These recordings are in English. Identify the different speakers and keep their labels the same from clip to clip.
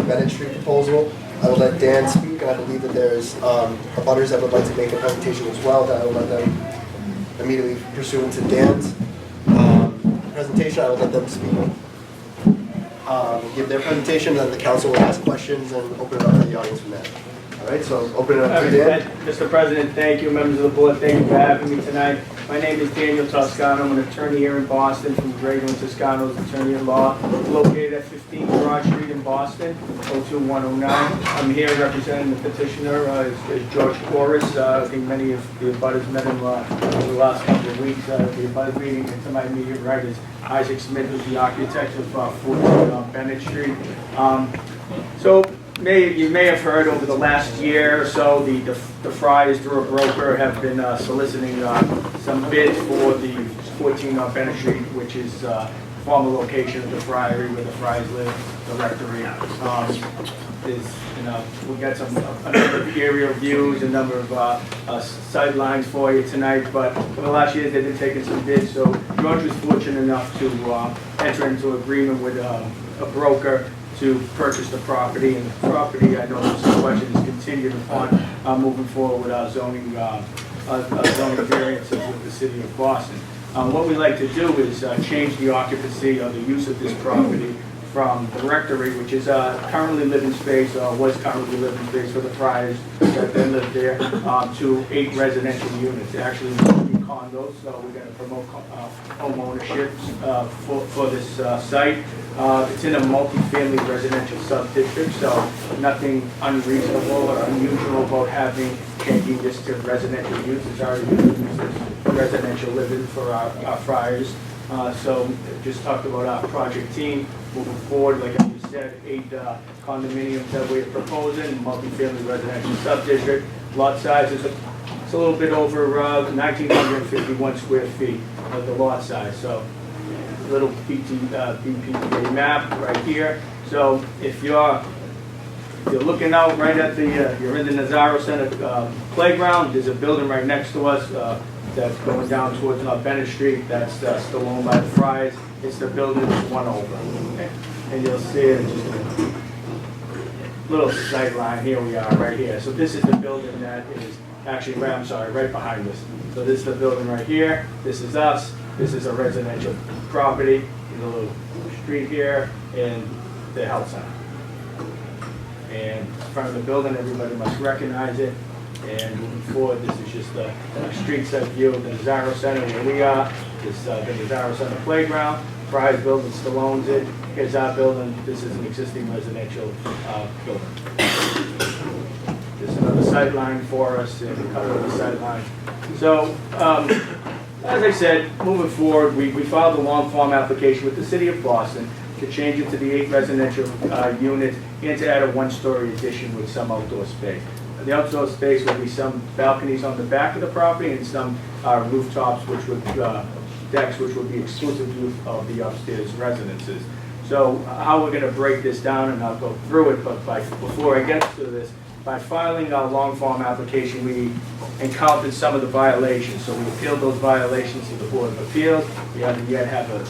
Speaker 1: Bennet Street proposal. I will let Dan speak, and I believe that there's abutters that would like to make a presentation as well, that I will let them immediately pursue into Dan's presentation. I will let them speak, give their presentation, and then the council will ask questions and open it up to the audience from there. All right, so open it up to Dan.
Speaker 2: Mr. President, thank you. Members of the board, thank you for having me tonight. My name is Daniel Toscano. I'm an attorney here in Boston from Drago and Toscano's Attorney at Law, located at 15 Broad Street in Boston, 02109. I'm here representing the petitioner, is George Corus. I think many of the abutters met him over the last couple of weeks. The abutters meeting, and to my immediate right is Isaac Smith, who's the architect of 14 Bennet Street. You may have heard over the last year or so, the Friars, through a broker, have been soliciting some bids for the 14 Bennet Street, which is former location of the Friary where the Friars live, the rectory. We'll get a number of area reviews, a number of sidelines for you tonight, but for the last year they've been taking some bids, so George was fortunate enough to enter into agreement with a broker to purchase the property, and the property, I know there's some questions, continued upon moving forward with our zoning variances with the city of Boston. What we like to do is change the occupancy or the use of this property from the rectory, which is currently living space, was currently living space for the Friars that then lived there, to 8 residential units. Actually, condos, so we're going to promote home ownership for this site. It's in a multi-family residential sub-district, so nothing unreasonable or unusual about changing this to residential use. It's already been used as residential living for our Friars. So just talked about our project team moving forward. Like I just said, 8 condominiums that we're proposing, multi-family residential sub-district. Lot size is it's a little bit over 1,951 square feet of the lot size. So little BPA map right here. So if you're looking out right at you're in the Nazaro Center playground, there's a building right next to us that's going down towards Bennet Street. That's still owned by the Friars. It's the building that's one over. Okay? And you'll see it just a little sight line. Here we are right here. So this is the building that is actually, right behind us. So this is the building right here. This is us. This is a residential property. There's a little street here and the health center. And in front of the building, everybody must recognize it. And moving forward, this is just the street side view of the Nazaro Center where we are. This is the Nazaro Center playground. Friars building still owns it. Here's our building. This is an existing residential building. There's another sight line for us, and we cut over the sight line. So, as I said, moving forward, we filed a long form application with the city of Boston to change it to the 8 residential units and to add a 1-story addition with some outdoor space. The outdoor space will be some balconies on the back of the property and some rooftops, which would decks, which would be exclusive use of the upstairs residences. So how we're going to break this down, and I'll go through it, but before I get to this, by filing our long form application, we encountered some of the violations. So we appealed those violations to the Board of Appeals. We don't have a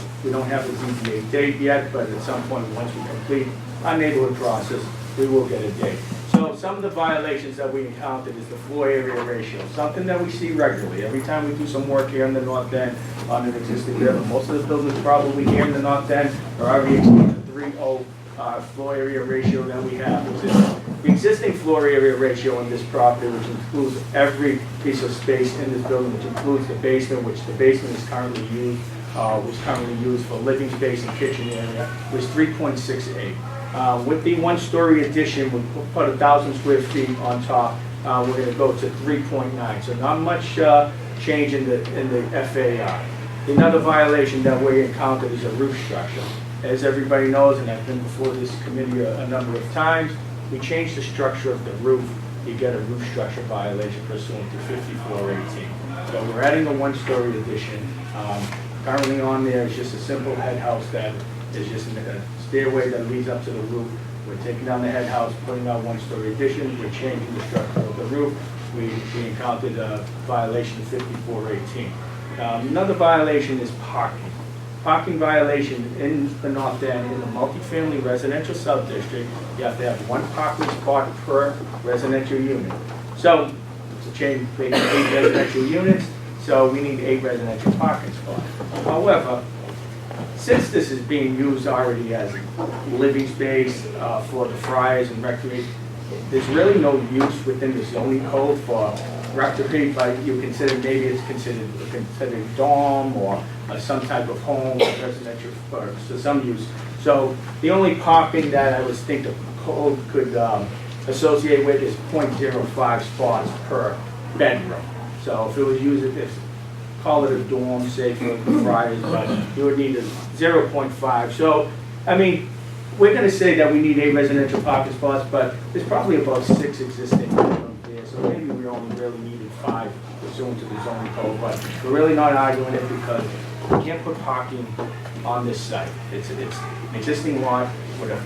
Speaker 2: ZBA date yet, but at some point, once we complete our neighborhood process, we will get a date. So some of the violations that we encountered is the floor area ratio, something that we see regularly. Every time we do some work here in the North End on an existing building, most of the buildings probably here in the North End are already exceeding the 3.0 floor area ratio that we have. Which is the existing floor area ratio in this property, which includes every piece of space in this building, which includes the basement, which the basement is currently used for living space and kitchen area, was 3.68. With the 1-story addition, we put 1,000 square feet on top. We're going to go to 3.9. So not much change in the FAR. Another violation that we encountered is a roof structure. As everybody knows, and I've been before this committee a number of times, we changed the structure of the roof. You get a roof structure violation pursuant to 5418. So we're adding a 1-story addition. Currently on there is just a simple head house that is just a stairway that leads up to the roof. We're taking down the head house, putting out 1-story addition. We're changing the structure of the roof. We encountered a violation of 5418. Another violation is parking. parking violation in the North End in the multifamily residential subdistrict, you have to have one parking spot per residential unit. So, it's a change, making 8 residential units, so we need 8 residential parking spots. However, since this is being used already as living space for the friars and recreation, there's really no use within the zoning code for recreation, but you consider, maybe it's considered dorm or some type of home, residential, or so some use. So the only parking that I would think the code could associate with is 0.05 spots per bedroom. So if it was used, call it a dorm, say for friars, but you would need a 0.5. So, I mean, we're gonna say that we need 8 residential parking spots, but there's probably about 6 existing bedrooms there, so maybe we only really needed 5 pursuant to the zoning code, but we're really not arguing it because we can't put parking on this site. It's an existing lot with a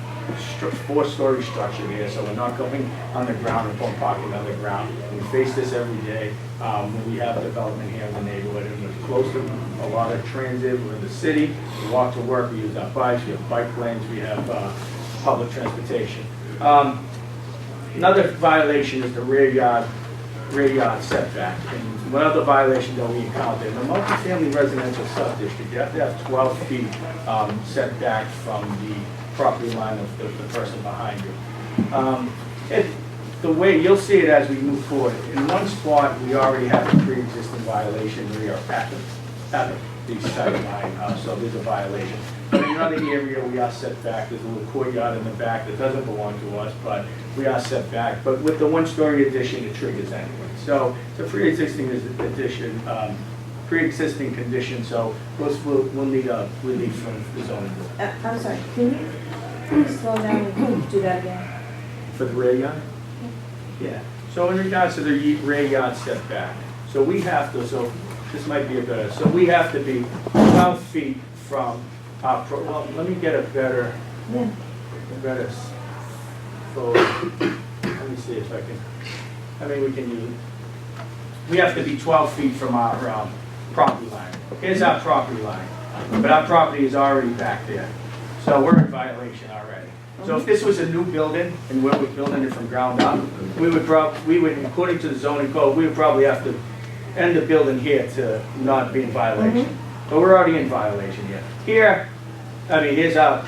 Speaker 2: 4-story structure here, so we're not going underground and putting parking underground. We face this every day when we have development here in the neighborhood, and we're close to a lot of transit. We're in the city, we walk to work, we use our bikes, we have bike lanes, we have public transportation. Another violation is the rear yard setback. And one other violation that we encountered in the multifamily residential subdistrict, you have to have 12 feet setback from the property line of the person behind you. The way you'll see it as we move forward, in one spot we already have a pre-existing violation. We are at the site line, so there's a violation. But in another area we are set back. There's a little courtyard in the back that doesn't belong to us, but we are set back. But with the 1-story addition, it triggers anyway. So it's a pre-existing addition, pre-existing condition. So we'll need a relief from the zoning board.
Speaker 3: I'm sorry, can you please slow down and do that again?
Speaker 2: For the rear yard? Yeah. So in regards to the rear yard setback, so we have to, so this might be a better, so we have to be 12 feet from our, well, let me get a better, so let me see if I can, I mean, we have to be 12 feet from our property line. Here's our property line, but our property is already back there. So we're in violation already. So if this was a new building and we were building it from ground up, we would, according to the zoning code, we would probably have to end the building here to not be in violation. But we're already in violation here. Here, I mean, here's our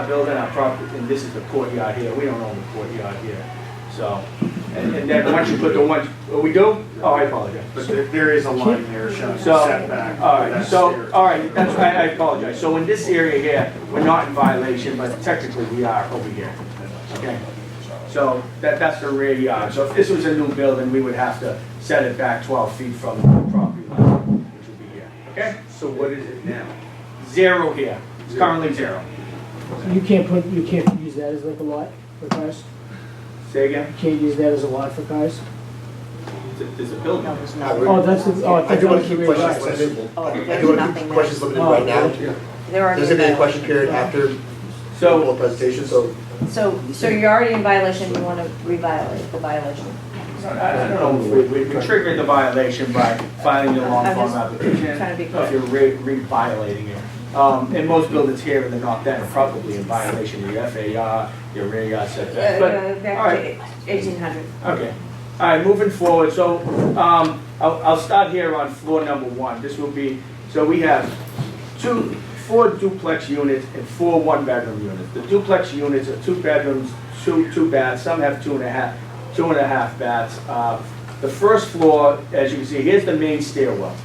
Speaker 2: building, our property, and this is the courtyard here. We don't own the courtyard here. So, and then once you put the one, we do? Oh, I apologize.
Speaker 4: But there is a line there showing
Speaker 2: So,
Speaker 4: setback.
Speaker 2: all right, so, all right, that's, I apologize. So in this area here, we're not in violation, but technically we are over here, okay? So that's the rear yard. So if this was a new building, we would have to set it back 12 feet from the property line, which would be here, okay?
Speaker 4: So what is it now?
Speaker 2: 0 here, it's currently 0.
Speaker 5: So you can't use that as like a lot for cars?
Speaker 2: Say again?
Speaker 5: You can't use that as a lot for cars?
Speaker 2: There's a building.
Speaker 3: No, there's
Speaker 1: I
Speaker 3: no.
Speaker 1: would-
Speaker 5: Oh, that's the, oh,
Speaker 1: I do want to
Speaker 5: the
Speaker 1: keep
Speaker 5: rear
Speaker 1: questions
Speaker 5: yard.
Speaker 1: limited.
Speaker 3: Oh,
Speaker 1: I do
Speaker 3: there's
Speaker 1: want to
Speaker 3: nothing
Speaker 1: keep
Speaker 3: there.
Speaker 1: questions limited
Speaker 5: Oh,
Speaker 1: right now.
Speaker 5: okay.
Speaker 3: They're already
Speaker 1: There's going to be a
Speaker 3: in
Speaker 1: question period after the
Speaker 2: So,
Speaker 1: full presentation, so
Speaker 3: So you're already in violation, you want to re-violate the violation?
Speaker 2: I don't know if we triggered the violation by filing the long form application,
Speaker 3: trying to be
Speaker 2: or if you're re-violating it. And most buildings here in the North End are probably in violation of your FAR, your rear yard setback, but, all
Speaker 3: Back
Speaker 2: right,
Speaker 3: to 1800.
Speaker 2: okay. All right, moving forward, so, I'll start here on floor number 1. This will be, so we have 4 duplex units and 4 1-bedroom units. The duplex units are 2 bedrooms, 2 baths, some have 2.5 baths. The first floor, as you can see, here's the main stairwell.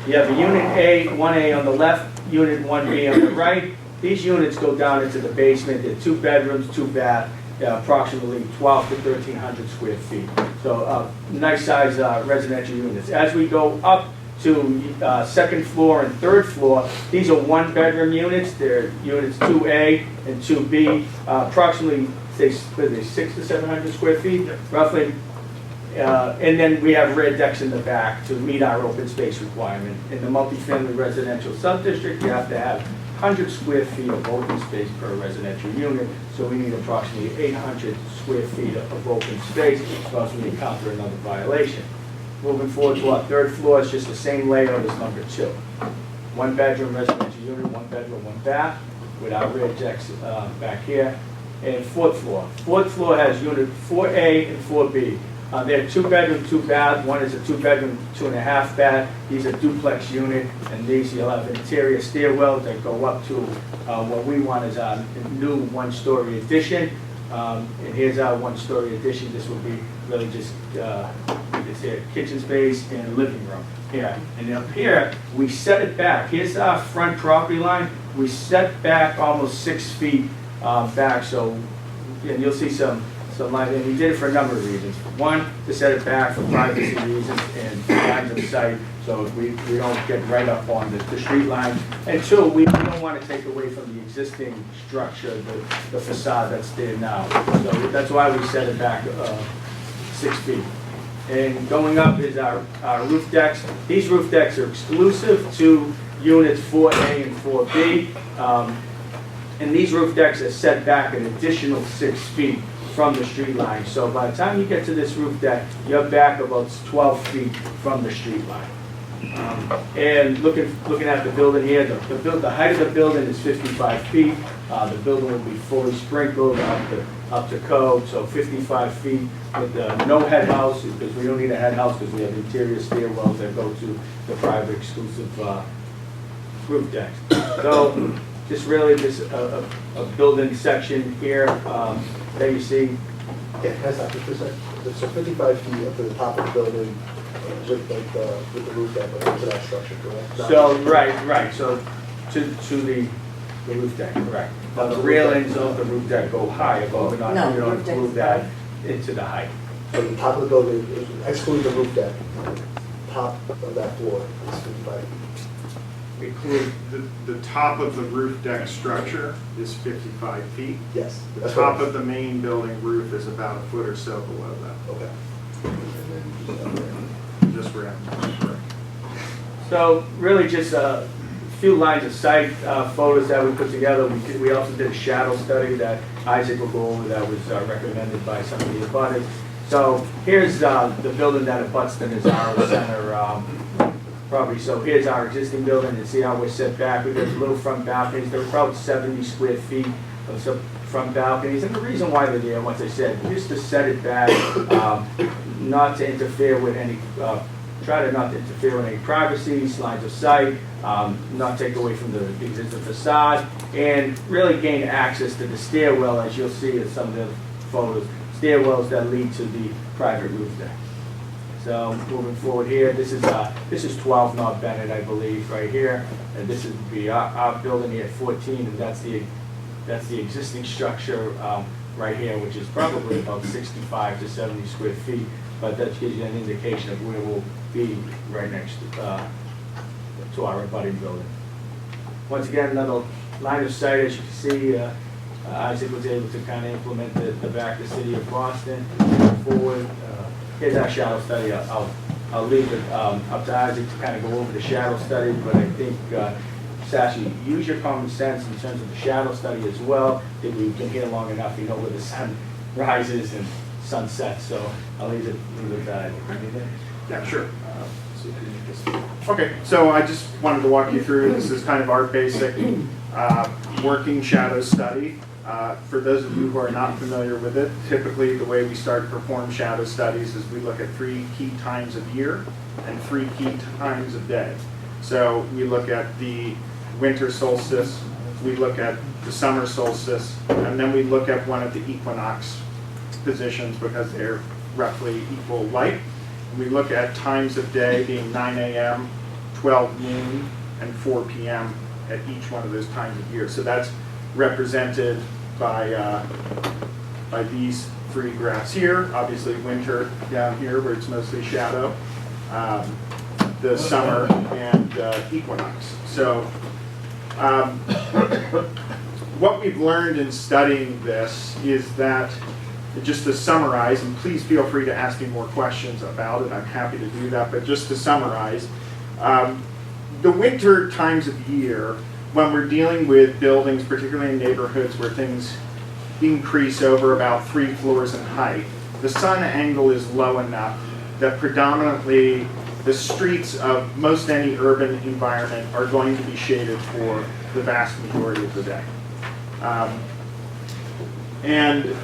Speaker 2: You have a unit A, 1A on the left, unit 1B on the right. These units go down into the basement. They're 2 bedrooms, 2 baths, approximately 12 to 1,300 square feet. So nice size residential units. As we go up to second floor and third floor, these are 1-bedroom units. They're units 2A and 2B, approximately say 600 to 700 square feet, roughly. And then we have rear decks in the back to meet our open space requirement. In the multifamily residential subdistrict, you have to have 100 square feet of open space per residential unit, so we need approximately 800 square feet of open space, because we encounter another violation. Moving forward to our third floor, it's just the same layout as number 2. one bedroom residential unit, one bedroom, one bath, with our rear decks back here. And fourth floor. Fourth floor has unit 4A and 4B. They're 2-bedroom, 2-bath. One is a 2-bedroom, 2.5 bath. These are duplex unit, and these you'll have interior stairwells that go up to what we want is a new 1-story addition. And here's our 1-story addition. This will be really just it's a kitchen space and living room here. And up here, we set it back. Here's our front property line. We set back almost 6 feet back, so and you'll see some line, and we did it for a number of reasons. One, to set it back for privacy reasons and lines of sight, so we don't get right up on the street line. And two, we don't want to take away from the existing structure, the facade that's there now. So that's why we set it back 6 feet. And going up is our roof decks. These roof decks are exclusive to units 4A and 4B. And these roof decks are set back an additional 6 feet from the street line. So by the time you get to this roof deck, you're back about 12 feet from the street line. And looking at the building here, the height of the building is 55 feet. The building will be fully sprinkled up to code, so 55 feet with no head house, because we don't need a head house because we have interior stairwells that go to the private exclusive roof decks. So just a building section here that you see.
Speaker 1: Yeah, that's not just a second. So 55 feet up to the top of the building with the roof deck, but to that structure, correct?
Speaker 2: So, right, so to the roof deck, correct. Now, the railings of the roof deck go high above and on,
Speaker 3: No,
Speaker 2: you don't
Speaker 3: roof deck's
Speaker 2: include that into the height.
Speaker 1: So the top of the building, exclude the roof deck, top of that floor is 55 feet.
Speaker 2: Include,
Speaker 4: The top of the roof deck structure is 55 feet.
Speaker 1: Yes.
Speaker 4: The
Speaker 1: that's
Speaker 4: top
Speaker 1: what
Speaker 4: of the main building roof is about a foot or so below that.
Speaker 1: Okay.
Speaker 4: Just round.
Speaker 2: so really just a few lines of sight photos that we put together. We also did a shadow study that Isaac will go over that was recommended by some of the abutters. So here's the building that abuts the Nazaro Center property. So here's our existing building, and see how we're set back. We've got little front balconies. They're about 70 square feet of some front balconies. And the reason why they're there, once I said, just to set it back, not to interfere with any, try to not interfere with any privacy, lines of sight, not take away from the existing facade, and really gain access to the stairwell, as you'll see in some of the photos, stairwells that lead to the private roof deck. So moving forward here, this is 12 North Bennet, I believe, right here, and this is be our building here at 14, and that's the existing structure right here, which is probably about 65 to 70 square feet, but that gives you an indication of where we'll be right next to our abutting building. Once again, another line of sight, as you can see, Isaac was able to kind of implement the back of the city of Boston forward. Here's our shadow study. I'll leave it up to Isaac to kind of go over the shadow study, but I think, Sashi, use your common sense in terms of the shadow study as well. I think we've been here long enough, you know where the sun rises and sun sets, so I'll leave it to Isaac. Anything?
Speaker 4: Yeah, sure. Okay, so I just wanted to walk you through, this is kind of our basic working shadow study. For those of you who are not familiar with it, typically the way we start to perform shadow studies is we look at 3 key times of year and 3 key times of day. So we look at the winter solstice, we look at the summer solstice, and then we look at one of the equinox positions because they're roughly equal light. We look at times of day being 9 a.m., 12 noon, and 4 p.m. at each one of those times of year. So that's represented by these 3 graphs here. Obviously winter down here where it's mostly shadow, the summer, and equinox. So what we've learned in studying this is that, just to summarize, and please feel free to ask me more questions about it, I'm happy to do that, but just to summarize, the winter times of year, when we're dealing with buildings, particularly in neighborhoods where things increase over about 3 floors in height, the sun angle is low enough that predominantly the streets of most any urban environment are going to be shaded for the vast majority of the day. And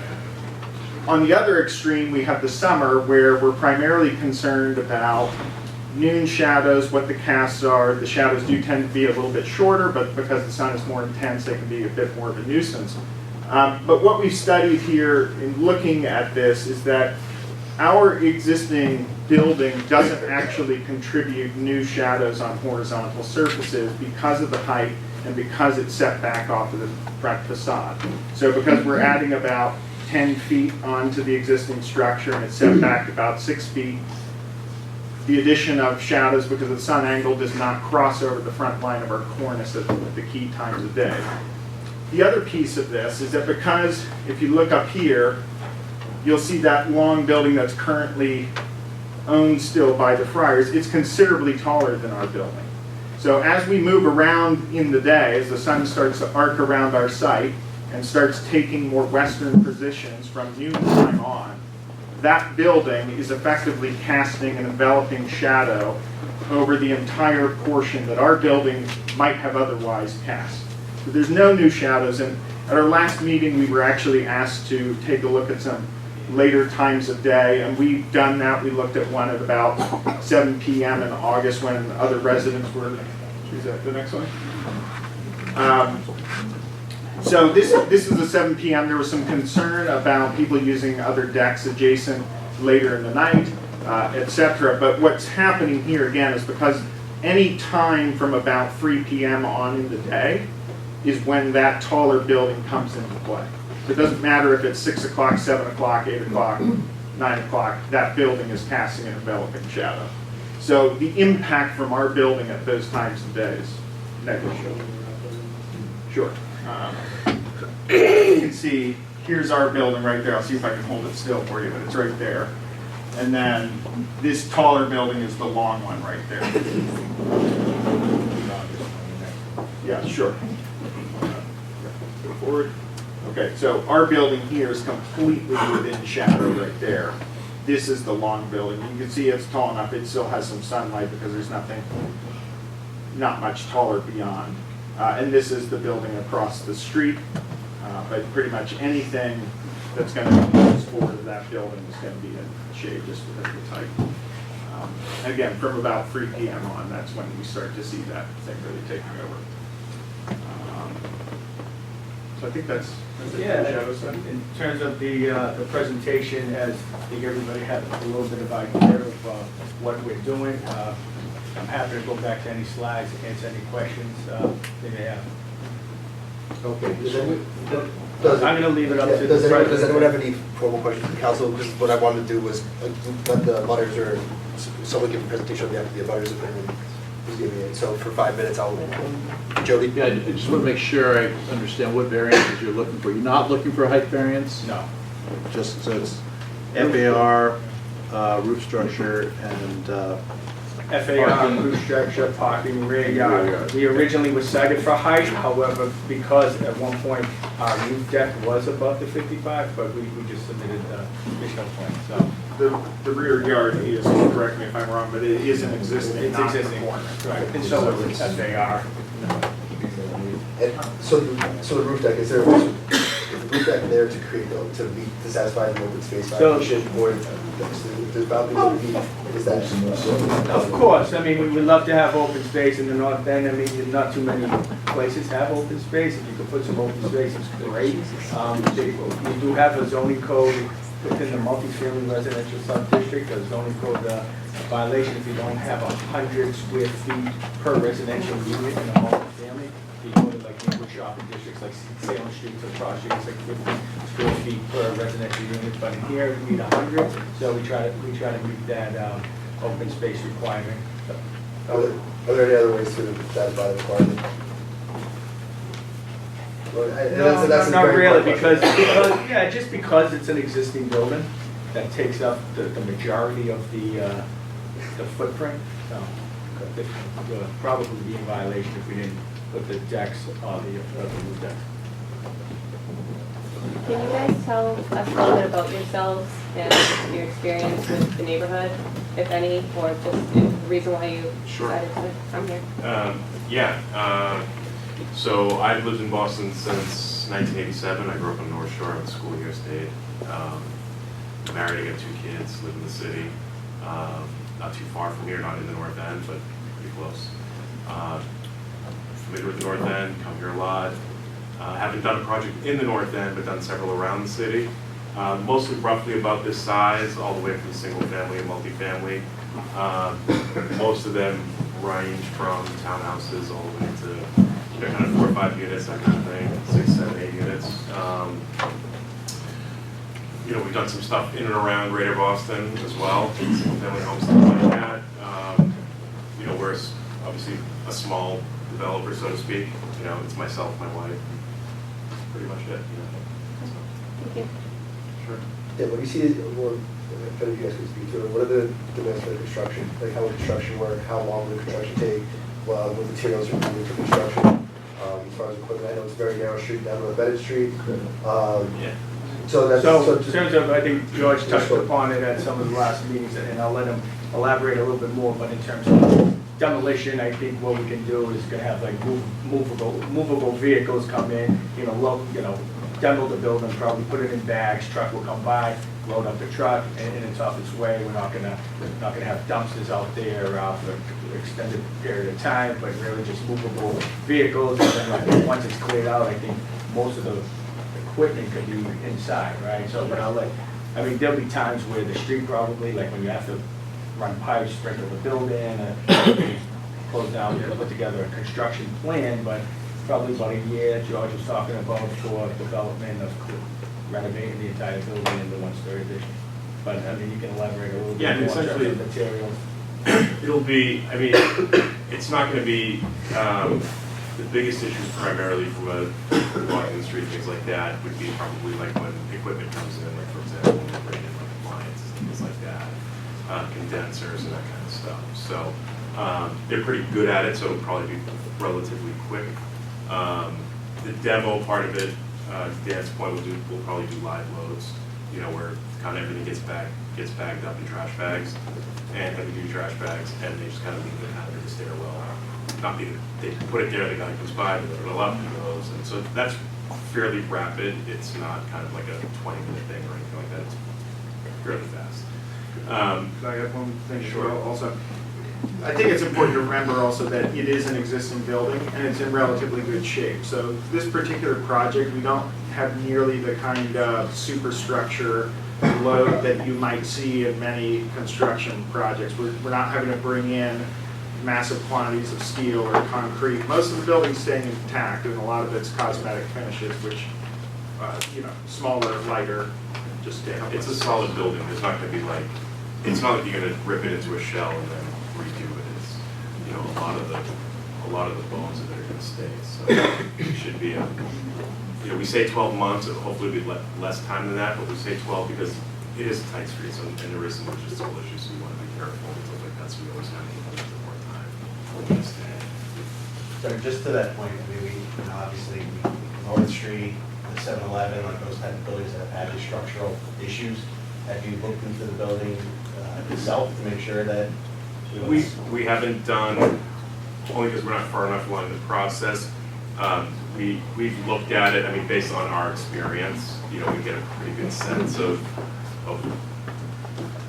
Speaker 4: on the other extreme, we have the summer, where we're primarily concerned about noon shadows, what the casts are. The shadows do tend to be a little bit shorter, but because the sun is more intense, they can be a bit more of a nuisance. But what we've studied here in looking at this is that our existing building doesn't actually contribute new shadows on horizontal surfaces because of the height and because it's set back off of the front facade. So because we're adding about 10 feet onto the existing structure and it's set back about 6 feet, the addition of shadows because of the sun angle does not cross over the front line of our cornice at the key times of day. The other piece of this is that because if you look up here, you'll see that long building that's currently owned still by the Friars. It's considerably taller than our building. So as we move around in the day, as the sun starts to arc around our site and starts taking more western positions from noon time on, that building is effectively casting an enveloping shadow over the entire portion that our building might have otherwise cast. So there's no new shadows, and at our last meeting we were actually asked to take a look at some later times of day, and we've done that. We looked at one at about 7 p.m. in August when other residents were, is that the next one? So this is a 7 p.m. There was some concern about people using other decks adjacent later in the night, etc. But what's happening here again is because any time from about 3 p.m. on in the day is when that taller building comes into play. It doesn't matter if it's 6 o'clock, 7 o'clock, 8 o'clock, 9 o'clock, that building is casting an enveloping shadow. So the impact from our building at those times of day is negligible. Sure. You can see, here's our building right there. I'll see if I can hold it still for you, but it's right there. And then this taller building is the long one right there. Yeah, sure. Go forward. Okay, so our building here is completely within shadow right there. This is the long building. You can see it's tall enough. It still has some sunlight because there's not much taller beyond. And this is the building across the street. But pretty much anything that's going to be close forward to that building is going to be in shade just because of the height. And again, from about 3 p.m. on, that's when we start to see that thing really taking over. So I think that's it.
Speaker 2: Yeah, in terms of the presentation, as I think everybody had a little bit of idea of what we're doing, I'm happy to go back to any slides, answer any questions they may have.
Speaker 1: Okay.
Speaker 2: I'm going to leave it up to the
Speaker 1: Does
Speaker 2: president.
Speaker 1: anyone have any formal questions for council? Because what I wanted to do was let the butters or someone give a presentation on behalf of the butters if anyone is giving it. So for 5 minutes, Jody?
Speaker 6: Yeah, I just want to make sure I understand what variances you're looking for. You're not looking for a height variance?
Speaker 2: No.
Speaker 6: Just so it's FAR, roof structure, and
Speaker 2: FAR, roof structure, parking, rear yard. We originally were cited for height, however, because at one point our roof deck was above the 55, but we just submitted the additional plan, so.
Speaker 4: The rear yard is, correct me if I'm wrong, but it isn't existing.
Speaker 2: It's existing, right, and so it's FAR.
Speaker 1: And so the roof deck, is the roof deck there to create, to satisfy the open space violation, or the boundaries of the beach, is that?
Speaker 2: Of course, I mean, we would love to have open space in the north end. I mean, not too many places have open space. If you could put some open space, it's great. We do have a zoning code within the multifamily residential sub-district, a zoning code violation if you don't have 100 square feet per residential unit in a multifamily. You go to like neighborhood shopping districts like Salem Street or Cross Street, it's like 50 square feet per residential unit, but in here we need 100, so we try to meet that open space requirement.
Speaker 1: Are there any other ways to satisfy the requirement? Well, that's
Speaker 2: Not
Speaker 1: very
Speaker 2: really,
Speaker 1: important
Speaker 2: because just because it's an existing building that takes up the majority of the footprint, so it would probably be in violation if we didn't put the decks on the roof decks.
Speaker 3: Can you guys tell us a little bit about yourselves and your experience with the neighborhood? if any, or just the reason why you
Speaker 7: Sure.
Speaker 3: decided to come here?
Speaker 7: So I've lived in Boston since 1987. I grew up on North Shore. I went to school here, stayed. Married, I got 2 kids, live in the city. Not too far from here, not in the North End, but pretty close. Familiar with the North End, come here a lot. Haven't done a project in the North End, but done several around the city. Mostly roughly about this size, all the way from single family and multifamily. Most of them range from townhouses all the way to kind of 4 or 5 units, that kind of thing, 6, 7, 8 units. We've done some stuff in and around Greater Boston as well, single family homes, stuff like that. We're obviously a small developer, so to speak. It's myself, my wife, pretty much it.
Speaker 3: Thank you.
Speaker 7: Sure.
Speaker 1: Yeah, what do you see, or if any of you guys could speak to it, what are the demands for the construction? Like, how will construction work? How long will the construction take? What materials are needed for construction? As far as equipment, I know it's a very narrow street down on Bennet Street.
Speaker 2: Yeah.
Speaker 1: So that's,
Speaker 2: So
Speaker 1: just-
Speaker 2: in terms of, I think George touched upon it at some of the last meetings, and I'll let him elaborate a little bit more, but in terms of demolition, I think what we can do is gonna have like movable vehicles come in, demo the building, probably put it in bags, truck will come by, load up the truck, and it's off its way. We're not gonna have dumpsters out there for an extended period of time, but really just movable vehicles, and then like, once it's cleared out, I think most of the equipment could be inside, right? So, but there'll be times where the street probably, like when you have to run pipes, sprinkle the building, close down, put together a construction plan, but probably about a year, George was talking about for development of renovating the entire building into 1-story addition. But, you can elaborate a little
Speaker 7: Yeah,
Speaker 2: bit more in terms
Speaker 7: essentially-
Speaker 2: of materials.
Speaker 7: It'll be, it's not going to be, the biggest issues primarily from walking the street, things like that, would be probably like when equipment comes in, like for example, when we're bringing in like appliances and things like that, condensers and that kind of stuff. So they're pretty good at it, so it'll probably be relatively quick. The demo part of it, Dan's point, we'll probably do live loads, where kind of everything gets bagged up in trash bags, and heavy-duty trash bags, and they just kind of leave it out of the stairwell. Not being, they put it there, the guy comes by, they put it up, and goes, and so that's fairly rapid. It's not kind of like a 20-minute thing or anything like that. It's fairly fast.
Speaker 4: Can I add one thing?
Speaker 7: Sure.
Speaker 4: Also, I think it's important to remember also that it is an existing building and it's in relatively good shape. So this particular project, we don't have nearly the kind of superstructure load that you might see in many construction projects. We're not having to bring in massive quantities of steel or concrete. Most of the building's staying intact, and a lot of it's cosmetic finishes, which, smaller, lighter, just to help.
Speaker 7: It's a solid building. There's not going to be like, it's not like you're going to rip it into a shell and then redo it. It's, a lot of the bones of it are going to stay. So it should be we say 12 months. It'll hopefully be less time than that, but we say 12 because it is a tight street, and there is some logistical issues, so we want to be careful and stuff like that. So we always have a little bit more time.
Speaker 8: So just to that point, obviously, North Street, the 7-Eleven, like those type of buildings that have had these structural issues, have you looked into the building itself to make sure that?
Speaker 7: We haven't done, only because we're not far enough along the process. We've looked at it, based on our experience, we get a pretty good sense of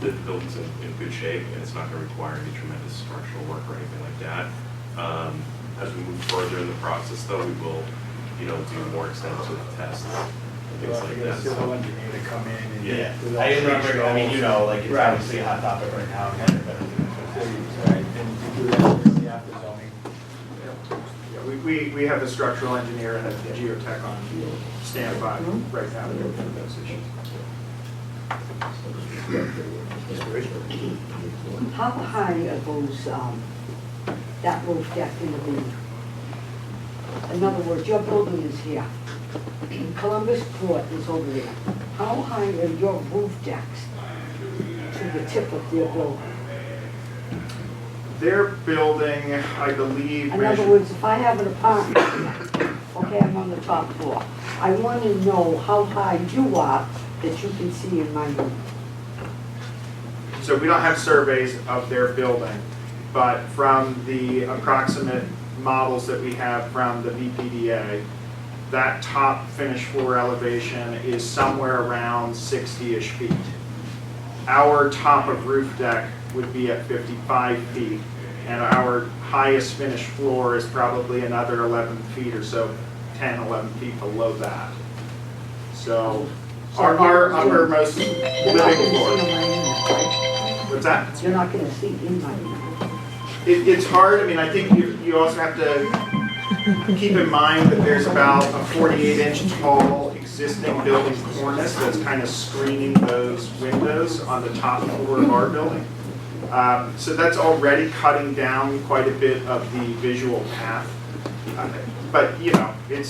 Speaker 7: the building's in good shape, and it's not going to require any tremendous structural work or anything like that. As we move further in the process, though, we will, do more extensive tests and things like
Speaker 2: Get a
Speaker 7: that.
Speaker 2: civil engineer to come in and.
Speaker 7: Yeah.
Speaker 2: do all
Speaker 8: I didn't
Speaker 2: structural-
Speaker 8: remember, like it's
Speaker 2: Right.
Speaker 8: obviously a hot topic right now, and everybody.
Speaker 2: Right, and to do that in the after zoning.
Speaker 4: Yeah, we have a structural engineer and a geotech on standby right now to go through those issues.
Speaker 9: How high are those, that roof deck gonna be? In other words, your building is here, and Columbus Port is over there. How high are your roof decks to the tip of their building?
Speaker 4: Their building, I believe.
Speaker 9: In other words, if I have an apartment here, okay, I'm on the top floor, I want to know how high you are that you can see in my room.
Speaker 4: So we don't have surveys of their building, but from the approximate models that we have from the VPDA, that top finished floor elevation is somewhere around 60-ish feet. Our top of roof deck would be at 55 feet, and our highest finished floor is probably another 11 feet or so, 10, 11 feet below that. So our uppermost
Speaker 9: You're not
Speaker 4: living
Speaker 9: gonna
Speaker 4: floor.
Speaker 9: see in my unit, right?
Speaker 4: What's that?
Speaker 9: You're not gonna see in my unit.
Speaker 4: It's hard. I mean, I think you also have to keep in mind that there's about a 48-inch tall existing building cornice that's kind of screening those windows on the top floor of our building. So that's already cutting down quite a bit of the visual path. But, you know, it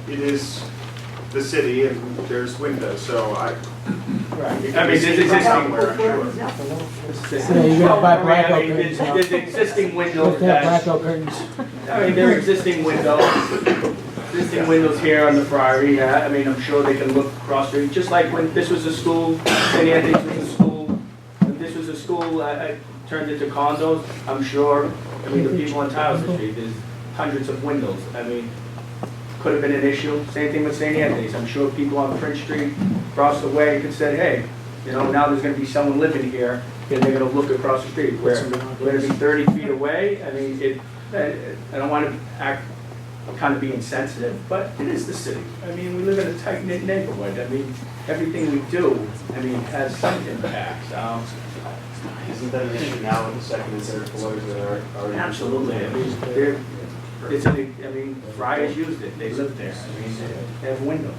Speaker 4: is the city and there's windows, so it
Speaker 2: I
Speaker 4: can
Speaker 2: mean,
Speaker 4: be
Speaker 2: there's
Speaker 4: seen
Speaker 2: existing-
Speaker 4: somewhere, I'm sure.
Speaker 5: Yeah, you gotta buy
Speaker 2: Well, I
Speaker 5: blackout
Speaker 2: mean,
Speaker 5: curtains now.
Speaker 2: There's existing
Speaker 5: You
Speaker 2: windows
Speaker 5: have to have
Speaker 2: that,
Speaker 5: blackout curtains.
Speaker 2: I mean, there are existing windows here on the Friary. I mean, I'm sure they can look across the street, just like when this was a school, St. Anthony's was a school. When this was a school, I turned into condos. I'm sure, I mean, the people on Towson Street, there's hundreds of windows. I mean, could have been an issue. Same thing with St. Anthony's. I'm sure people on Prince Street across the way could say, hey, you know, now there's gonna be someone living here, and they're gonna look across the street. We're gonna be 30 feet away. I mean, I don't wanna act, kind of be insensitive, but it is the city. I mean, we live in a tight-knit neighborhood. I mean, everything we do, I mean, has some impact.
Speaker 8: Isn't that an issue now with the second and third floors that are already?
Speaker 2: Absolutely. I mean, I mean, Friars used it. They lived there. I mean, they have windows.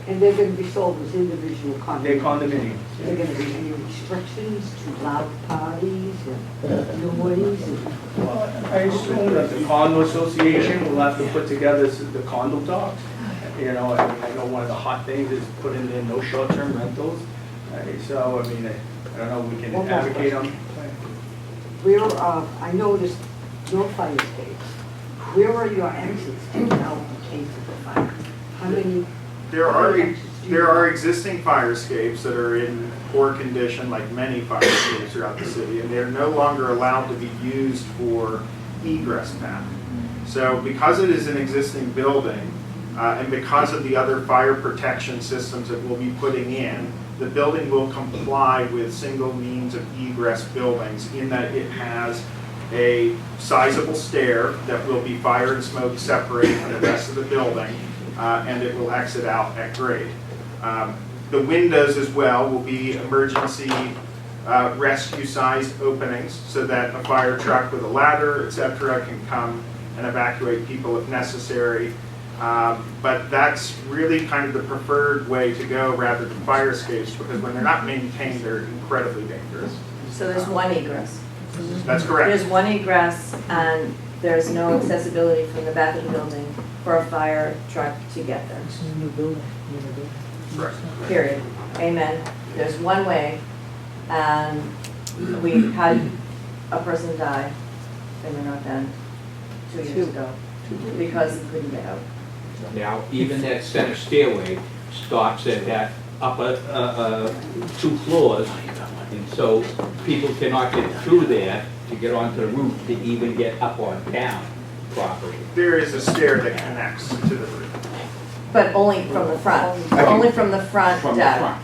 Speaker 9: And they're gonna be sold as individual
Speaker 2: They're
Speaker 9: condominiums.
Speaker 2: condominiums.
Speaker 9: Are there gonna be any restrictions to loud parties and noise and?
Speaker 2: Well, I assume that the condo association will have to put together the condo docs. You know, I mean, I know one of the hot things is put in there no short-term rentals. So, I mean, I don't know, we can
Speaker 9: One more
Speaker 2: advocate on.
Speaker 9: I noticed no fire escapes. Where are your exits to now in case of a fire? How many?
Speaker 4: There
Speaker 9: how
Speaker 4: are,
Speaker 9: many exits do you
Speaker 4: there are
Speaker 9: have?
Speaker 4: existing fire escapes that are in poor condition, like many fire escapes throughout the city, and they're no longer allowed to be used for egress path. So because it is an existing building, and because of the other fire protection systems that we'll be putting in, the building will comply with single means of egress buildings in that it has a sizable stair that will be fire and smoke separated from the rest of the building, and it will exit out at grade. The windows as well will be emergency rescue-sized openings so that a fire truck with a ladder, etc., can come and evacuate people if necessary. But that's really kind of the preferred way to go rather than fire escapes, because when they're not maintained, they're incredibly dangerous.
Speaker 3: So there's one egress.
Speaker 4: That's correct.
Speaker 3: There's one egress and there's no accessibility from the back of the building for a fire truck to get there,
Speaker 5: This is a new building.
Speaker 4: Correct.
Speaker 3: period. Amen. There's one way and we had a person die in the North End 2 years ago because he couldn't get out.
Speaker 10: Now, even that center stairway stops at that upper 2 floors, and so people cannot get through there to get onto the roof to even get up on down properly.
Speaker 4: There is a stair that connects to the roof.
Speaker 3: But only from the front, only from the front
Speaker 10: From the
Speaker 3: deck
Speaker 10: front.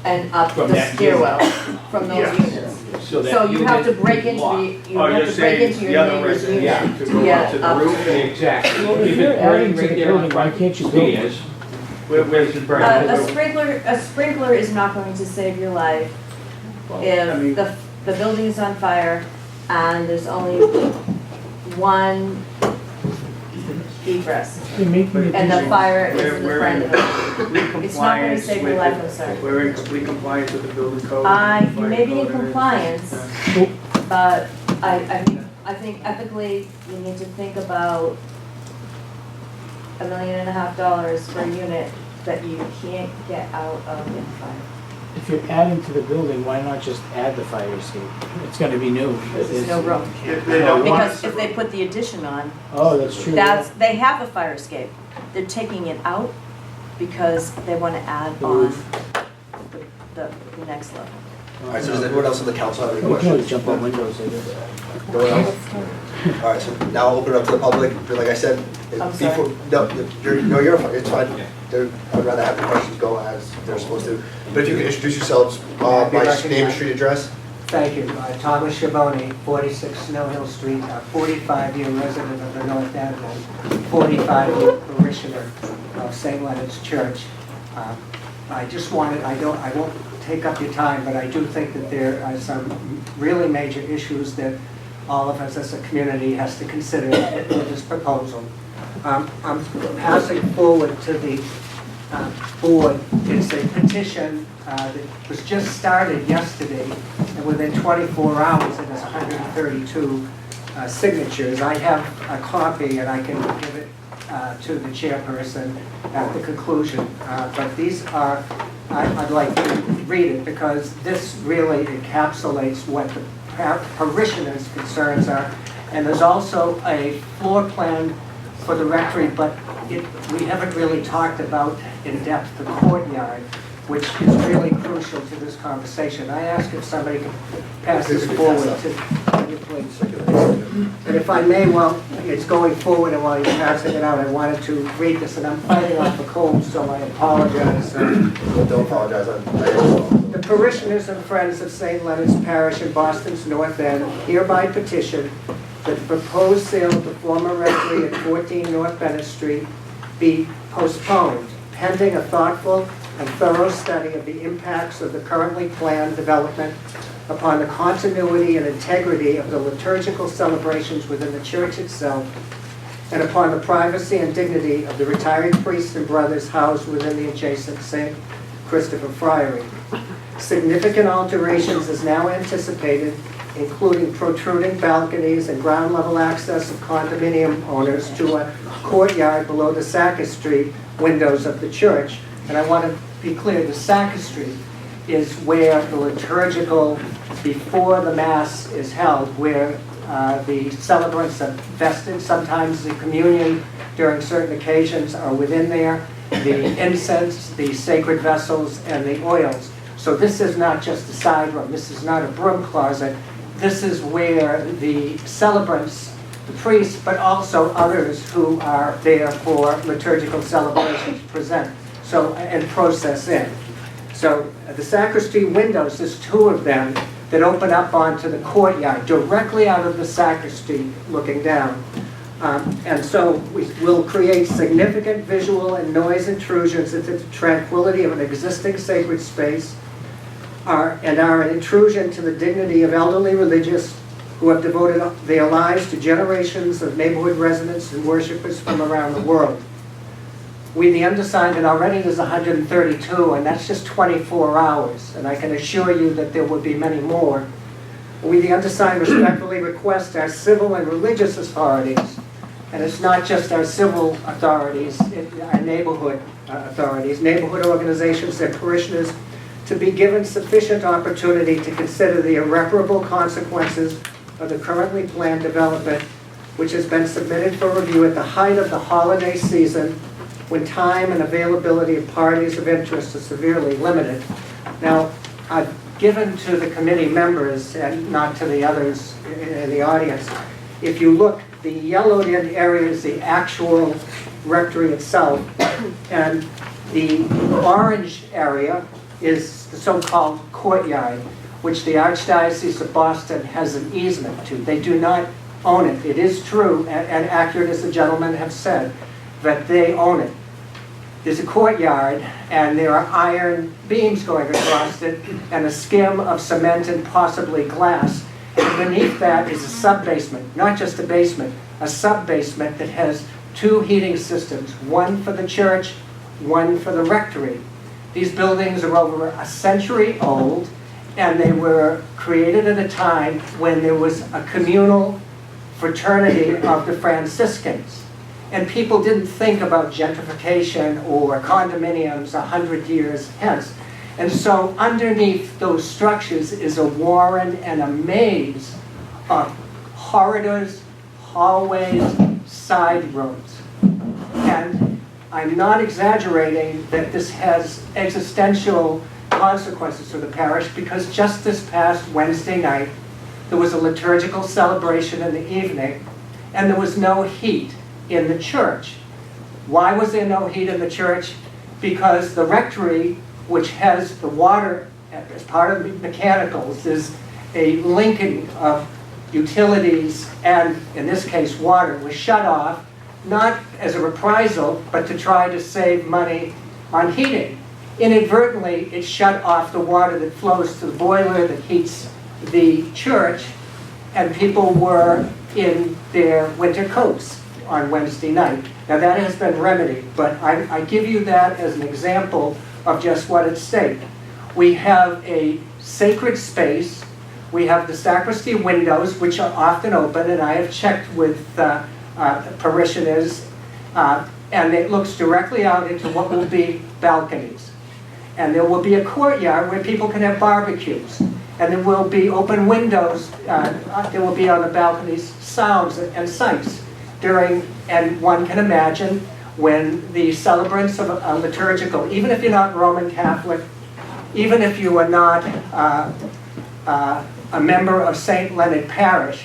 Speaker 3: and up
Speaker 10: From
Speaker 3: the
Speaker 10: that
Speaker 3: stairwell from those
Speaker 4: Yes.
Speaker 3: units.
Speaker 10: So that
Speaker 3: So you have to
Speaker 10: unit
Speaker 3: break
Speaker 10: is
Speaker 3: into
Speaker 10: locked.
Speaker 3: you
Speaker 2: Oh,
Speaker 3: have
Speaker 2: you're
Speaker 3: to break
Speaker 2: saying
Speaker 3: into
Speaker 2: the
Speaker 3: your
Speaker 2: other
Speaker 3: neighbor's
Speaker 2: residents
Speaker 3: unit
Speaker 2: have to
Speaker 3: to
Speaker 2: go
Speaker 3: get
Speaker 2: up to the
Speaker 3: up.
Speaker 2: roof?
Speaker 10: Exactly.
Speaker 5: Well, if
Speaker 10: If
Speaker 5: you're
Speaker 10: it's
Speaker 5: adding
Speaker 10: burning
Speaker 5: to
Speaker 10: right
Speaker 5: the
Speaker 10: there on
Speaker 5: building,
Speaker 10: the
Speaker 5: why
Speaker 10: front
Speaker 5: can't you build it?
Speaker 10: stairs,
Speaker 2: Where's the burn?
Speaker 3: A sprinkler is not going to save your life
Speaker 2: I mean-
Speaker 3: if the building is on fire and there's only one egress
Speaker 5: You're making it
Speaker 3: and the
Speaker 5: easier.
Speaker 3: fire is in the
Speaker 2: We're
Speaker 3: front
Speaker 2: in
Speaker 3: of it.
Speaker 2: complete
Speaker 3: It's not going to
Speaker 2: compliance
Speaker 3: save your
Speaker 2: with
Speaker 3: life,
Speaker 2: the-
Speaker 3: I'm sorry.
Speaker 2: We're in complete compliance with the building code.
Speaker 3: You may be in
Speaker 2: fire code, and
Speaker 3: compliance,
Speaker 2: everything.
Speaker 3: but I think ethically, you need to think about $1.5 million for a unit that you can't get out of in fire.
Speaker 5: If you're adding to the building, why not just add the fire escape? It's gonna be new.
Speaker 3: There's no room.
Speaker 4: If they don't want
Speaker 3: Because if they put the addition on,
Speaker 5: Oh, that's true.
Speaker 3: they have a fire escape. They're taking it out because they want to add
Speaker 5: The
Speaker 3: on
Speaker 5: roof.
Speaker 3: the next level.
Speaker 1: All right, so does anyone else on the council have any
Speaker 5: We can always
Speaker 1: questions?
Speaker 5: jump on windows, I guess.
Speaker 1: No one else? All right, so now I'll open it up to the public. But like I said,
Speaker 3: I'm sorry.
Speaker 1: before, you're fine, it's fine. I'd rather have the questions go as they're supposed to. But if you could introduce yourselves by name and street address.
Speaker 11: Thank you. Thomas Schiavone, 46 Snow Hill Street, 45-year resident of the North End, and 45-year parishioner of St. Leonard's Church. I just wanted, I won't take up your time, but I do think that there are some really major issues that all of us as a community has to consider with this proposal. I'm passing forward to the board. It's a petition that was just started yesterday, and within 24 hours it has 132 signatures. I have a copy and I can give it to the chairperson at the conclusion. But these are, I'd like to read it because this really encapsulates what the parishioners' concerns are. And there's also a floor plan for the rectory, but we haven't really talked about in depth the courtyard, which is really crucial to this conversation. I ask if somebody can pass this forward to you, please. And if I may, while it's going forward and while you're passing it out, I wanted to read this, and I'm fighting off a cold, so I apologize.
Speaker 1: Don't apologize.
Speaker 11: The parishioners and friends of St. Leonard's Parish in Boston's North End hereby petition that the proposed sale of the former rectory at 14 North Bennet Street be postponed, pending a thoughtful and thorough study of the impacts of the currently planned development upon the continuity and integrity of the liturgical celebrations within the church itself, and upon the privacy and dignity of the retired priests and brothers housed within the adjacent St. Christopher Friary. Significant alterations is now anticipated, including protruding balconies and ground level access of condominium owners to a courtyard below the sacristy windows of the church. And I want to be clear, the sacristy is where the liturgical, before the Mass is held, where the celebrants are vested. Sometimes the communion during certain occasions are within there, the incense, the sacred vessels, and the oils. So this is not just a side room. This is not a broom closet. This is where the celebrants, the priests, but also others who are there for liturgical celebrations present. So, and process in. So the sacristy windows, there's two of them that open up onto the courtyard, directly out of the sacristy looking down. And so we will create significant visual and noise intrusions into the tranquility of an existing sacred space, and are an intrusion to the dignity of elderly religious who have devoted their lives to generations of neighborhood residents and worshipers from around the world. We, the undersigned, and already there's 132, and that's just 24 hours, and I can assure you that there will be many more. We, the undersigned, respectfully request our civil and religious authorities, and it's not just our civil authorities, our neighborhood authorities, neighborhood organizations and parishioners, to be given sufficient opportunity to consider the irreparable consequences of the currently planned development, which has been submitted for review at the height of the holiday season, when time and availability of parties of interest are severely limited. Now, I've given to the committee members, and not to the others in the audience, if you look, the yellowed in area is the actual rectory itself, and the orange area is the so-called courtyard, which the Archdiocese of Boston has an easement to. They do not own it. It is true, and accurate as the gentlemen have said, that they own it. There's a courtyard, and there are iron beams going across it, and a skim of cement and possibly glass. And beneath that is a sub-basement, not just a basement, a sub-basement that has two heating systems, one for the church, one for the rectory. These buildings are over a century old, and they were created at a time when there was a communal fraternity of the Franciscans. And people didn't think about gentrification or condominiums 100 years hence. And so underneath those structures is a warren and a maze of corridors, hallways, side rooms. And I'm not exaggerating that this has existential consequences for the parish, because just this past Wednesday night, there was a liturgical celebration in the evening, and there was no heat in the church. Why was there no heat in the church? Because the rectory, which has the water as part of the mechanicals, is a linking of utilities and, in this case, water, was shut off, not as a reprisal, but to try to save money on heating. Inadvertently, it shut off the water that flows to the boiler that heats the church, and people were in their winter coats on Wednesday night. Now that has been remedied, but I give you that as an example of just what at stake. We have a sacred space. We have the sacristy windows, which are often open, and I have checked with parishioners, and it looks directly out into what will be balconies. And there will be a courtyard where people can have barbecues. And there will be open windows, there will be on the balconies sounds and sights during, and one can imagine when the celebrants of a liturgical, even if you're not Roman Catholic, even if you are not a member of St. Leonard Parish,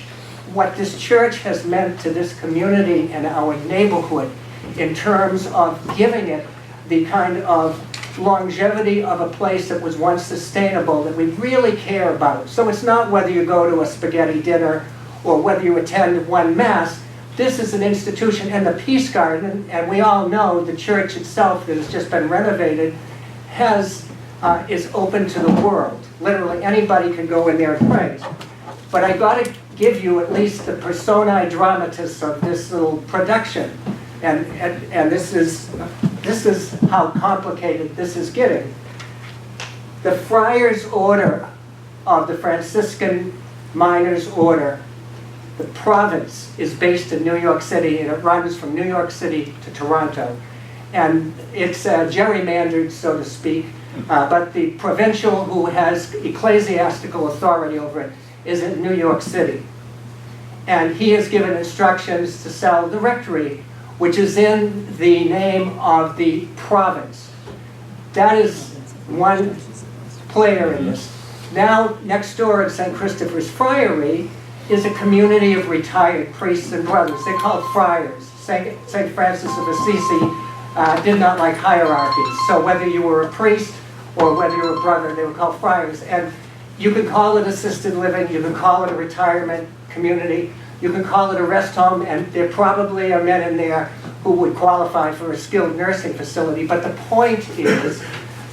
Speaker 11: what this church has meant to this community and our neighborhood in terms of giving it the kind of longevity of a place that was once sustainable that we really care about. So it's not whether you go to a spaghetti dinner or whether you attend one mass. This is an institution, and the Peace Garden, and we all know the church itself that has just been renovated is open to the world. Literally anybody can go in there and pray. But I got to give you at least the personae dramatis of this little production. And this is how complicated this is getting. The Friars Order of the Franciscan Miners Order, the province is based in New York City, and it runs from New York City to Toronto. And it's gerrymandered, so to speak, but the provincial who has ecclesiastical authority over it is in New York City. And he has given instructions to sell the rectory, which is in the name of the province. That is one player in this. Now, next door at St. Christopher's Friary is a community of retired priests and brothers. They're called friars. St. Francis of Assisi did not like hierarchies. So whether you were a priest or whether you were a brother, they were called friars. And you can call it assisted living, you can call it a retirement community, you can call it a rest home, and there probably are men in there who would qualify for a skilled nursing facility. But the point is,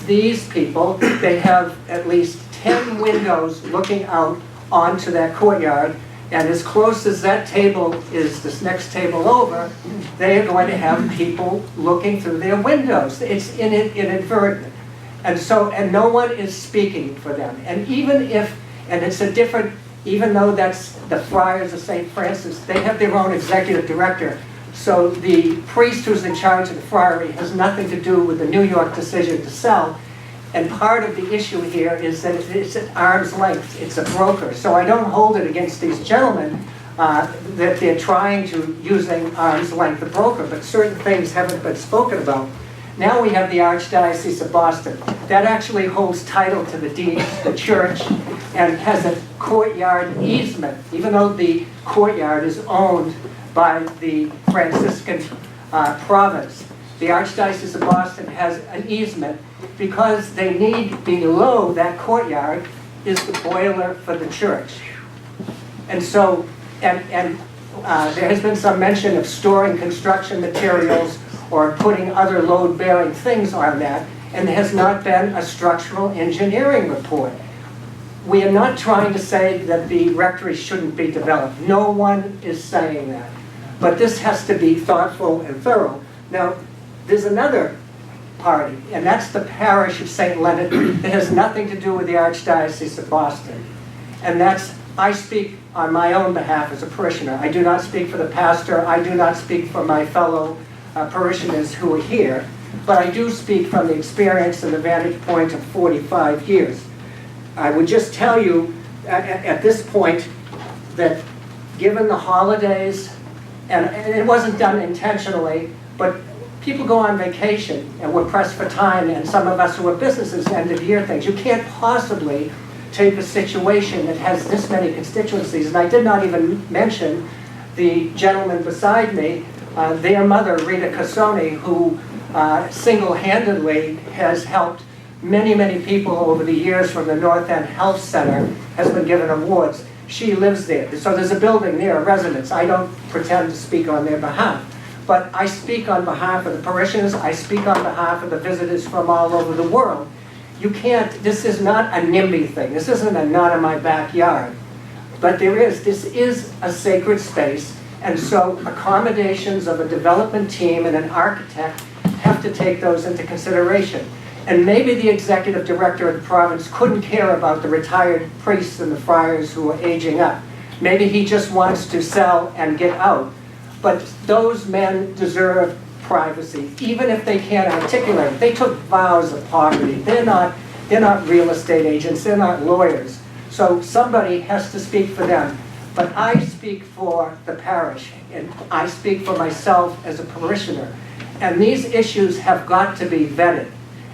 Speaker 11: these people, they have at least 10 windows looking out onto that courtyard, and as close as that table is, this next table over, they are going to have people looking through their windows. It's inadvertent. And so, and no one is speaking for them. And even if, and it's a different, even though that's the Friars of St. Francis, they have their own executive director. So the priest who's in charge of the friary has nothing to do with the New York decision to sell. And part of the issue here is that it's at arm's length. It's a broker. So I don't hold it against these gentlemen that they're trying to using arm's length, the broker, but certain things haven't been spoken about. Now we have the Archdiocese of Boston. That actually holds title to the deeds, the church, and has a courtyard easement, even though the courtyard is owned by the Franciscan province. The Archdiocese of Boston has an easement because they need, below that courtyard is the boiler for the church. And so, there has been some mention of storing construction materials or putting other load-bearing things on that, and there has not been a structural engineering report. We are not trying to say that the rectory shouldn't be developed. No one is saying that. But this has to be thoughtful and thorough. Now, there's another party, and that's the parish of St. Leonard that has nothing to do with the Archdiocese of Boston. And that's, I speak on my own behalf as a parishioner. I do not speak for the pastor. I do not speak for my fellow parishioners who are here, but I do speak from the experience and the vantage point of 45 years. I would just tell you at this point that given the holidays, and it wasn't done intentionally, but people go on vacation and we're pressed for time, and some of us who are businesses, end of year things. You can't possibly take a situation that has this many constituencies. And I did not even mention the gentleman beside me, their mother, Rita Cassoni, who single-handedly has helped many people over the years from the North End Health Center, has been given awards. She lives there. So there's a building there, a residence. I don't pretend to speak on their behalf. But I speak on behalf of the parishioners. I speak on behalf of the visitors from all over the world. You can't, this is not a NIMBY thing. This isn't a not in my backyard. But this is a sacred space. And so accommodations of a development team and an architect have to take those into consideration. And maybe the executive director of the province couldn't care about the retired priests and the friars who are aging up. Maybe he just wants to sell and get out. But those men deserve privacy, even if they can't articulate it. They took vows of poverty. They're not real estate agents. They're not lawyers. So somebody has to speak for them. But I speak for the parish, and I speak for myself as a parishioner. And these issues have got to be vetted.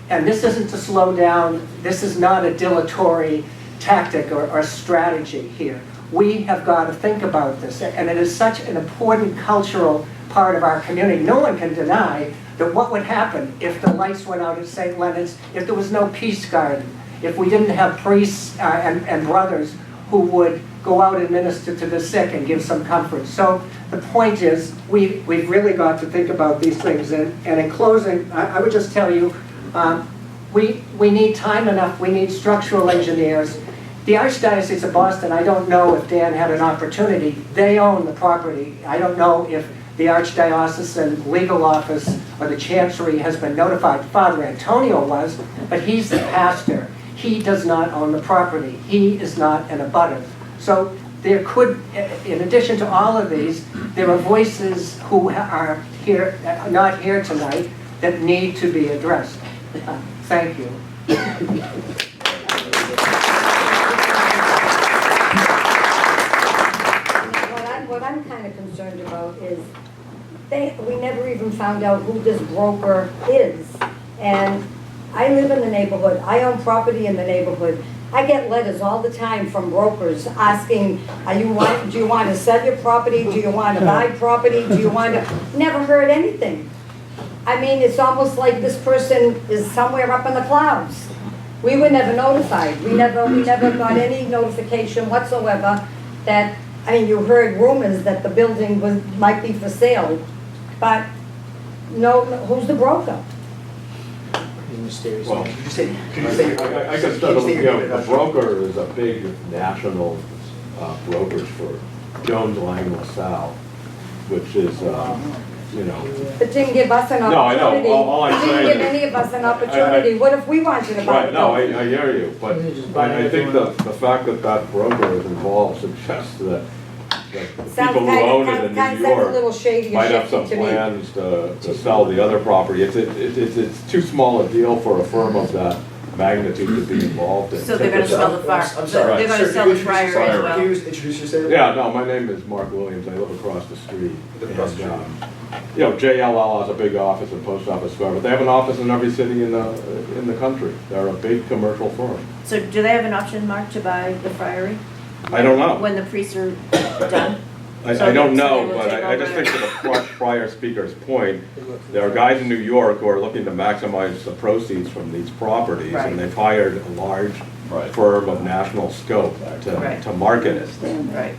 Speaker 11: And this isn't to slow down. This is not a dilatory tactic or strategy here. We have got to think about this. And it is such an important cultural part of our community. No one can deny that what would happen if the lights went out at St. Leonard's, if there was no peace garden, if we didn't have priests and brothers who would go out and minister to the sick and give some comfort. So the point is, we've really got to think about these things. And in closing, I would just tell you, we need time enough, we need structural engineers. The Archdiocese of Boston, I don't know if Dan had an opportunity. They own the property. I don't know if the Archdiocesan Legal Office or the Chancery has been notified. Father Antonio was, but he's the pastor. He does not own the property. He is not an abutter. So there could, in addition to all of these, there are voices who are here, not here tonight, that need to be addressed. Thank you.
Speaker 9: What I'm kind of concerned about is we never even found out who this broker is. And I live in the neighborhood. I own property in the neighborhood. I get letters all the time from brokers asking, do you want to sell your property? Do you want to buy property? Do you want to? Never heard anything. I mean, it's almost like this person is somewhere up in the clouds. We were never notified. We never got any notification whatsoever that, I mean, you heard rumors that the building might be for sale, but no, who's the broker?
Speaker 5: Mysterious.
Speaker 12: Well,
Speaker 1: Could you say
Speaker 12: I guess the broker is a big national brokerage for Jones Lang LaSalle, which is,
Speaker 9: But didn't give us an opportunity.
Speaker 12: No, I know. All I'm saying
Speaker 9: didn't give
Speaker 12: is-
Speaker 9: any of us an opportunity. What if we wanted to buy
Speaker 12: right,
Speaker 9: the
Speaker 12: no,
Speaker 9: building?
Speaker 12: I hear you, but I think the fact that that broker is involved suggests that the
Speaker 9: Sounds
Speaker 12: people who own it in
Speaker 9: sounds
Speaker 12: New
Speaker 9: a little
Speaker 12: York
Speaker 9: shady or
Speaker 12: might have
Speaker 9: shifty
Speaker 12: some
Speaker 9: to me.
Speaker 12: plans to sell the other property. It's too small a deal for a firm of that magnitude to be involved in.
Speaker 3: So they're gonna sell the fire,
Speaker 1: I'm sorry.
Speaker 3: they're gonna
Speaker 1: Sir,
Speaker 3: sell
Speaker 1: can
Speaker 3: the
Speaker 1: you
Speaker 3: fryer
Speaker 1: introduce
Speaker 3: as well.
Speaker 1: Can you introduce yourself?
Speaker 12: Yeah, no, my name is Mark Williams. I live across the street.
Speaker 1: Across the
Speaker 12: And,
Speaker 1: street.
Speaker 12: JLL has a big office and post office, but they have an office in every city in the country. They're a big commercial firm.
Speaker 3: So do they have an option, Mark, to buy the friary?
Speaker 12: I don't know.
Speaker 3: When the priests are done?
Speaker 12: I
Speaker 3: So
Speaker 12: don't
Speaker 3: they
Speaker 12: know,
Speaker 3: will
Speaker 12: but
Speaker 3: take
Speaker 12: I just
Speaker 3: over.
Speaker 12: think to the prior speaker's point, there are guys in New York who are looking to maximize the proceeds from these properties,
Speaker 3: Right.
Speaker 12: and they've hired a large firm of national scope
Speaker 3: Right.
Speaker 12: to market it.
Speaker 3: Right.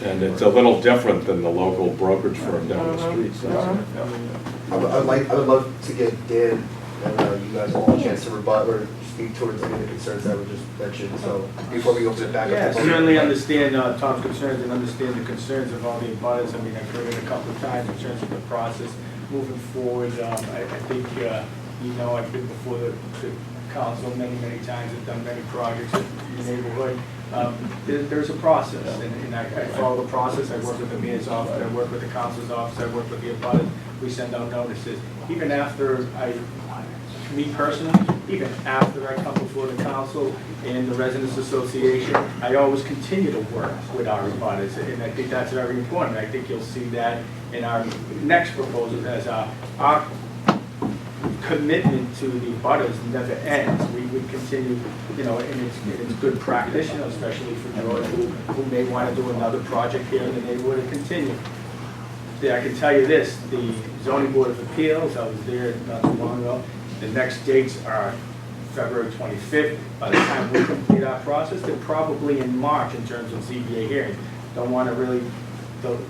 Speaker 12: And it's a little different than the local brokerage firm down the street. So.
Speaker 1: I would love to give Dan and you guys all a chance to rebut or speak towards any of the concerns that were just mentioned. So before we open it back up.
Speaker 2: Yeah,
Speaker 1: to public-
Speaker 2: certainly understand Tom's concerns and understand the concerns of all the abutters. I mean, I've heard it a couple of times in terms of the process moving forward. I think, I've been before the council many times, I've done many projects in the neighborhood. There's a process, and I follow the process. I work with the mayor's office, I work with the council's office, I work with the abutters. We send out notices. Even after me personally, even after I come before the council and the residents association, I always continue to work with our abutters, and I think that's very important. I think you'll see that in our next proposal as our commitment to the butters never ends. We would continue, you know, and it's good practice, you know, especially for George, who may want to do another project here in the neighborhood and continue. Yeah, I can tell you this, the zoning board of appeals, I was there not too long ago, the next dates are February 25th. By the time we complete our process, they're probably in March in terms of ZBA hearings. Don't want to really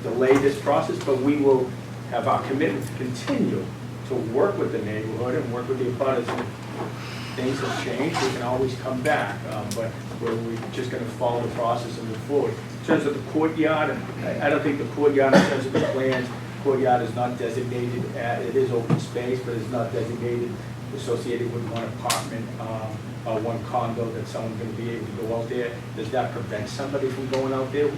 Speaker 2: delay this process, but we will have our commitment to continue to work with the neighborhood and work with the abutters. If things have changed, we can always come back, but we're just going to follow the process and move forward. In terms of the courtyard, I don't think the courtyard, in terms of the plans, courtyard is not designated, it is open space, but it's not designated associated with one apartment or one condo that someone's going to be able to go out there. Does that prevent somebody from going out there?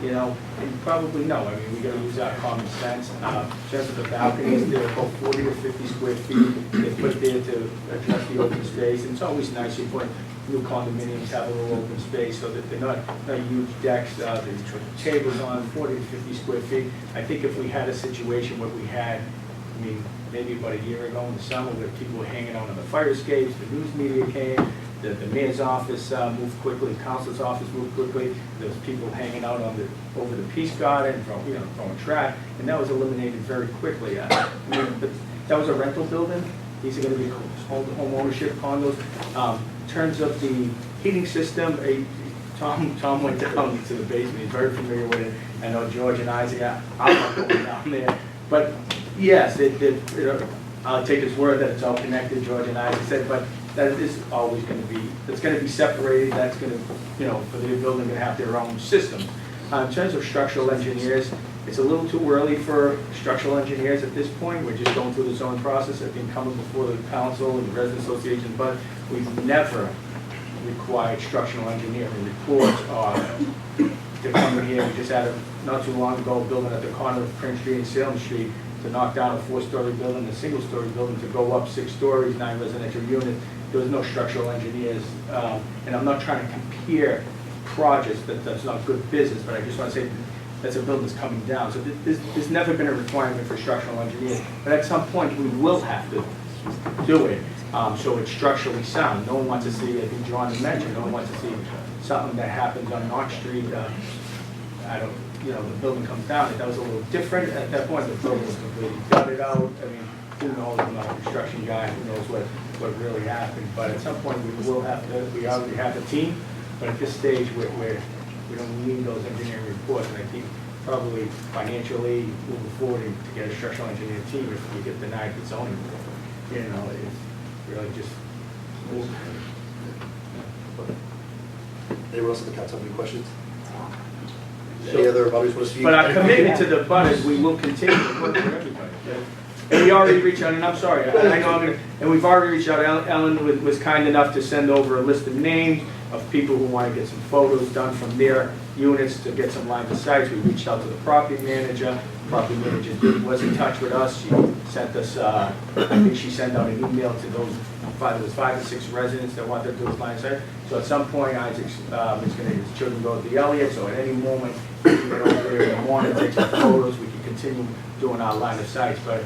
Speaker 2: You know, and probably no. I mean, we got to use our common sense. In terms of the balconies, they're about 40 to 50 square feet. They're put there to address the open space. And it's always nice you put new condominiums have a little open space so that they're not huge decks. The tables on 40 to 50 square feet. I think if we had a situation where we had, I mean, maybe about a year ago in the summer where people were hanging out on the fire escapes, the news media came, the mayor's office moved quickly, the council's office moved quickly. There was people hanging out on over the Peace Garden, throwing trash, and that was eliminated very quickly. I mean, but that was a rental building. These are going to be home ownership condos. In terms of the heating system, Tom went down into the basement. He's very familiar with it. I know George and Isaac, I'm not going down there, but yes, I'll take his word that it's all connected. George and Isaac said, but that is always going to be, it's going to be separated. That's going to, for the building, going to have their own systems. In terms of structural engineers, it's a little too early for structural engineers at this point. We're just going through the zoning process. I've been coming before the council and the resident association, but we've never required structural engineering reports to come in here. We just had not too long ago, a building at the corner of Prince Street and Salem Street to knock down a 4-story building, a single-story building, to go up 6 stories, 9 residential units. There was no structural engineers, and I'm not trying to compare projects, that's not good business, but I just want to say that's a building that's coming down. So there's never been a requirement for structural engineers, but at some point we will have to do it, so it's structurally sound. No one wants to see, I think John mentioned, no one wants to see something that happens on Knox Street, the building comes down. That was a little different at that point. The building was completely gutted out. I mean, who knows? I'm not a construction guy. Who knows what really happened? But at some point, we will have to. We already have a team, but at this stage, we don't need those engineering reports. And I think probably financially moving forward to get a structural engineer team, if we get denied the zoning board, it's really just.
Speaker 1: Anyone else at the council have any questions? Any other butters want to speak?
Speaker 2: But our commitment to the butters, we will continue to work for everybody. And we already reached out, and I'm sorry, I know and we've already reached out. Ellen was kind enough to send over a list of names of people who want to get some photos done from their units to get some lines of sight. We reached out to the property manager. Property manager was in touch with us. She sent us, I think she sent out an email to those, there was 5 or 6 residents that wanted to do this line of sight. So at some point, Isaac's is going to, his children go to the Elliott, so at any moment, we can get over there in the morning, take some photos, we can continue doing our line of sights. But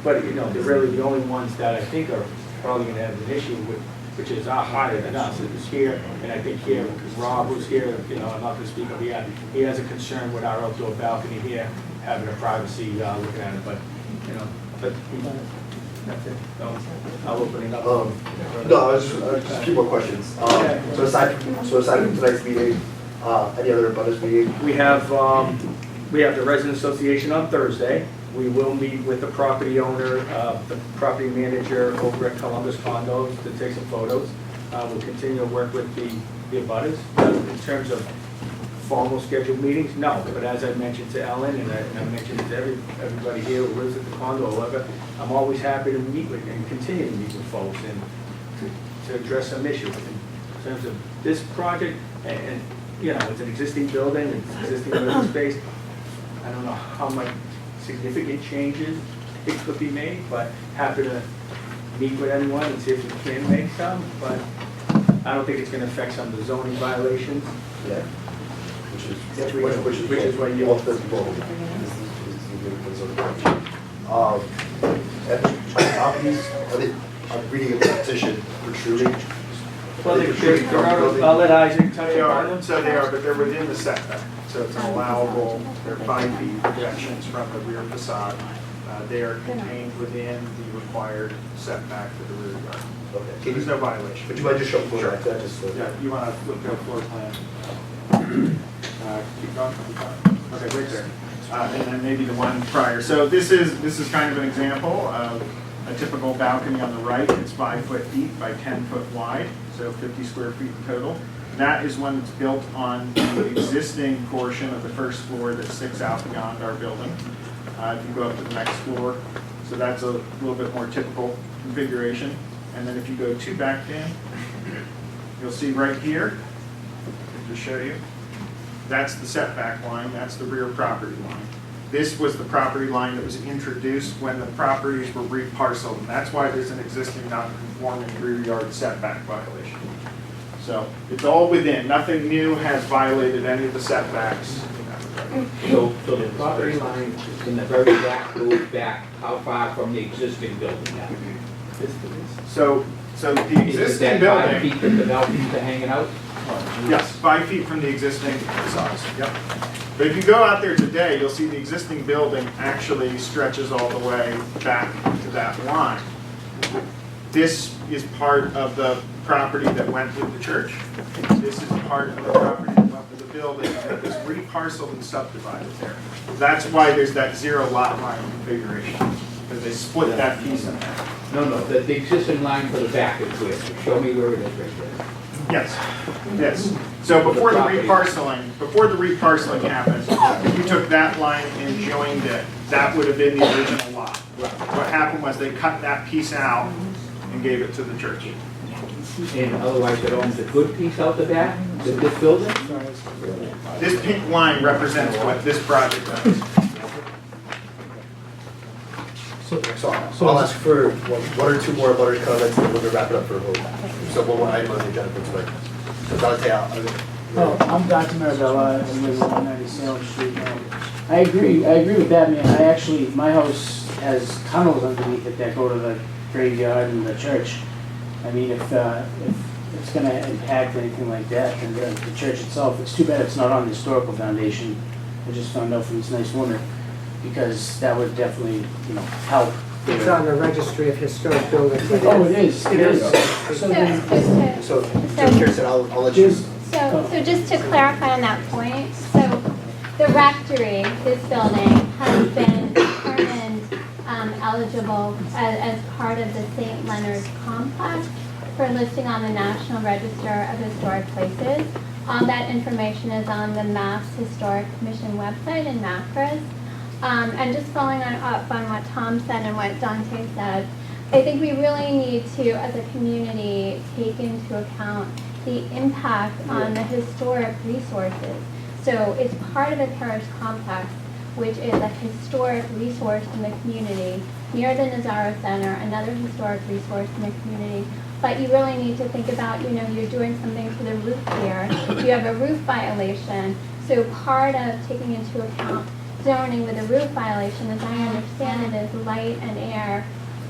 Speaker 2: they're really the only ones that I think are probably going to have an issue with, which is harder than us. It was here, and I think here, Rob, who's here, I'm not going to speak up, he has a concern with our outdoor balcony here, having a privacy looking at it, but that's it. So I'll open it up.
Speaker 1: No, just a few more questions. So aside from tonight's meeting, any other butters meeting?
Speaker 2: We have the resident association on Thursday. We will meet with the property owner, the property manager over at Columbus Condos to take some photos. We'll continue to work with the abutters. In terms of formal scheduled meetings, no. But as I mentioned to Ellen, and I mentioned to everybody here who lives at the condo, however, I'm always happy to meet with and continue to meet with folks and to address some issues. In terms of this project, and it's an existing building, it's existing living space. I don't know how much significant changes it could be made, but happy to meet with anyone and see if we can make some. But I don't think it's going to affect some of the zoning violations.
Speaker 1: Yeah.
Speaker 2: Which is what you.
Speaker 1: properties, are reading of the petition protruding?
Speaker 2: Well, I'll let Isaac touch
Speaker 4: They
Speaker 2: on
Speaker 4: are,
Speaker 2: them.
Speaker 4: so they are, but they're within the setback, so it's an allowable, they're 5 feet projections from the rear facade. They are contained within the required setback for the rear yard.
Speaker 1: Okay.
Speaker 4: There's no violation.
Speaker 1: But you might just show floor
Speaker 4: Sure.
Speaker 1: like that, just so.
Speaker 4: Yeah, you want to look at a floor plan? Keep going. Okay, right there. And then maybe the one prior. So this is kind of an example of a typical balcony on the right. It's 5 foot deep by 10 foot wide, so 50 square feet in total. That is one that's built on the existing portion of the first floor that sticks out beyond our building. If you go up to the next floor, so that's a little bit more typical configuration. And then if you go 2 back, Dan, you'll see right here, I'll just show you, that's the setback line, that's the rear property line. This was the property line that was introduced when the properties were reparceled, and that's why there's an existing non-conforming rear yard setback violation. So it's all within, nothing new has violated any of the setbacks.
Speaker 10: So the property line in the very back goes back, how far from the existing building now?
Speaker 4: So the
Speaker 10: Is
Speaker 4: existing
Speaker 10: that 5
Speaker 4: building,
Speaker 10: feet that the balconies are hanging out?
Speaker 4: yes, 5 feet from the existing facades, yep. But if you go out there today, you'll see the existing building actually stretches all the way back to that line. This is part of the property that went with the church. This is part of the property that went with the building that was reparceled and subdivided there. That's why there's that 0 lot line configuration, because they split that piece in half.
Speaker 10: No, the existing line for the back is where? Show me where it is right there.
Speaker 4: Yes, yes. So before the reparceling happened, if you took that line and joined it, that would have been the original lot. What happened was they cut that piece out and gave it to the church.
Speaker 10: And otherwise it owns a good piece out the back, this building?
Speaker 4: This pink line represents what this project does.
Speaker 1: So I'll ask for one or two more butters comments, and then we're gonna wrap it up for a vote. So one more item on the agenda for tonight. So Dante,
Speaker 5: Oh, I'm Dr. Marabella, I live at 190 Salem Street. I agree with that, man. I actually, my house has tunnels underneath it that go to the graveyard and the church. I mean, if it's gonna impact anything like that, then the church itself, it's too bad it's not on the historical foundation. I just found out from this nice woman, because that would definitely, help.
Speaker 11: It's on the Registry of Historic Buildings.
Speaker 5: Oh, it is, it is.
Speaker 1: so Jim Kirsten, I'll let you.
Speaker 13: So just to clarify on that point, so the rectory, this building, has been determined eligible as part of the St. Leonard's complex for listing on the National Register of Historic Places. All that information is on the Mass Historic Commission website in MACRAS. And just following up on what Tom said and what Dante said, I think we really need to, as a community, take into account the impact on the historic resources. So it's part of the parish complex, which is a historic resource in the community, near the Nazaro Center, another historic resource in the community. But you really need to think about, you're doing something to the roof here. You have a roof violation. So part of taking into account zoning with a roof violation, as I understand it, is light and air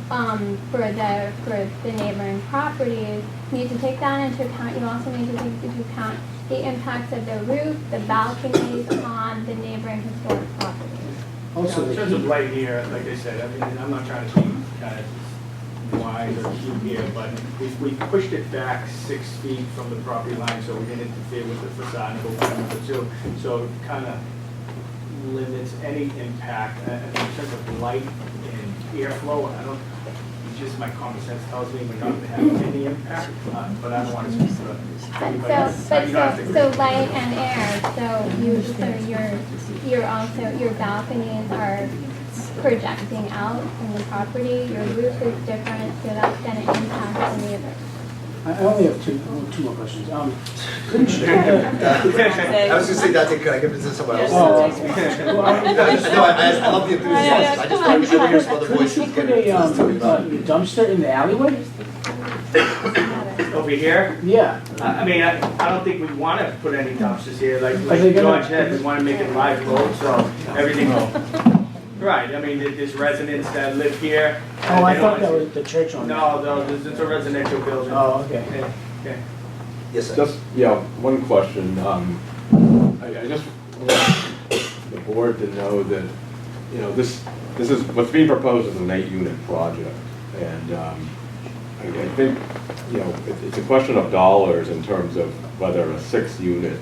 Speaker 13: for the neighboring properties. You need to take that into account. You also need to take into account the impacts of the roof, the balconies on the neighboring historic properties.
Speaker 2: Also, in terms of light here, like I said, I'm not trying to be kind of wise or cute here, but we pushed it back 6 feet from the property line, so we didn't interfere with the facade and so it kind of limits any impact. In terms of light and airflow, just my common sense tells me we're not going to have any impact, but I don't want to speak for anybody else.
Speaker 13: So light and air, your balconies are projecting out from the property, your roof is different, so that's going to impact the neighbors.
Speaker 5: I only have two more questions. Couldn't you,
Speaker 1: I was gonna say, Dante, could I give this to someone else?
Speaker 5: Oh,
Speaker 1: No, I love the enthusiasm. I just want to be sure we hear some other voices.
Speaker 5: Could you put a dumpster in the alleyway?
Speaker 2: Over here?
Speaker 5: Yeah.
Speaker 2: I don't think we want to put any dumpsters here, like
Speaker 5: they gonna-
Speaker 2: George said, we want to make it live load, so everything. Right, there's residents that live here,
Speaker 5: Oh, I thought that was the church on that.
Speaker 2: No, it's a residential building.
Speaker 5: Oh, okay.
Speaker 2: Okay.
Speaker 1: Yes, sir.
Speaker 12: Just, one question. I just want the board to know that, this is, what's being proposed is an 8-unit project. And I think, it's a question of dollars in terms of whether a 6-unit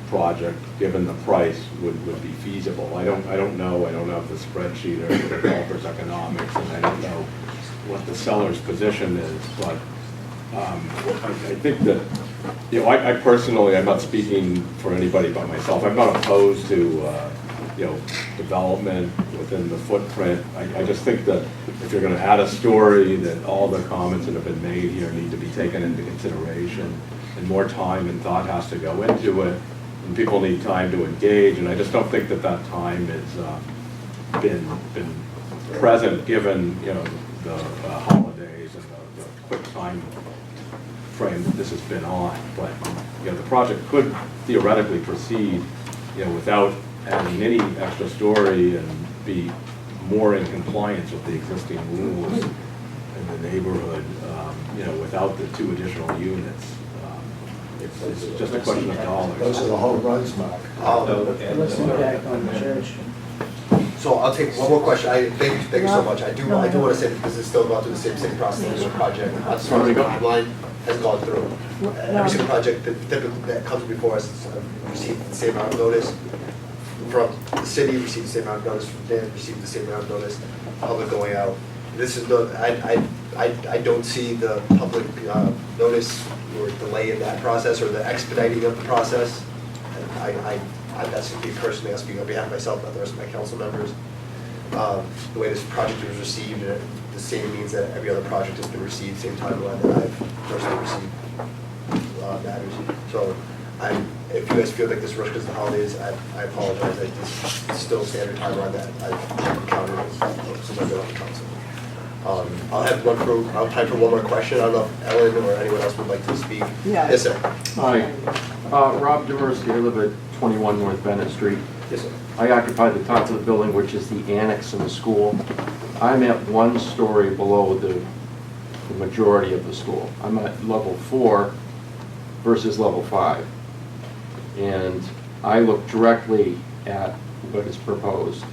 Speaker 12: project, given the price, would be feasible. I don't know. I don't have the spreadsheet or the developer's economics, and I don't know what the seller's position is, but I think that, I personally, I'm not speaking for anybody but myself, I'm not opposed to, development within the footprint. I just think that if you're gonna add a story, that all the comments that have been made here need to be taken into consideration, and more time and thought has to go into it, and people need time to engage, and I just don't think that time has been present, given, the holidays and the quick time frame that this has been on. But, the project could theoretically proceed, without adding any extra story and be more in compliance with the existing rules in the neighborhood, without the 2 additional units. It's just a question of dollars.
Speaker 14: Those are the whole runs, Mark.
Speaker 5: Let's impact on the church.
Speaker 1: So I'll take one more question. Thank you so much. I do want to say that this is still going through the same city process as the project. As far as the timeline has gone through. Every single project that comes before us received the same amount of notice from the city, received the same amount of notice from Dan, received the same amount of notice, public going out. This is I don't see the public notice or delay in that process or the expediting of the process. And that's going to be personally, I'm speaking on behalf of myself, not the rest of my council members. The way this project was received, the same means that every other project has been received, same timeline that I've personally received matters. So if you guys feel like this rush because of the holidays, I apologize. This is still a standard timeline that I've encountered as a member of the council. I'll have time for one more question. I don't know if Ellen or anyone else would like to speak.
Speaker 9: Yeah.
Speaker 1: Yes, sir.
Speaker 15: Hi, Rob Demersky, I live at 21 North Bennet Street.
Speaker 1: Yes, sir.
Speaker 15: I occupy the top of the building, which is the annex in the school. I'm at 1 story below the majority of the school. I'm at level 4 versus level 5. And I look directly at what is proposed.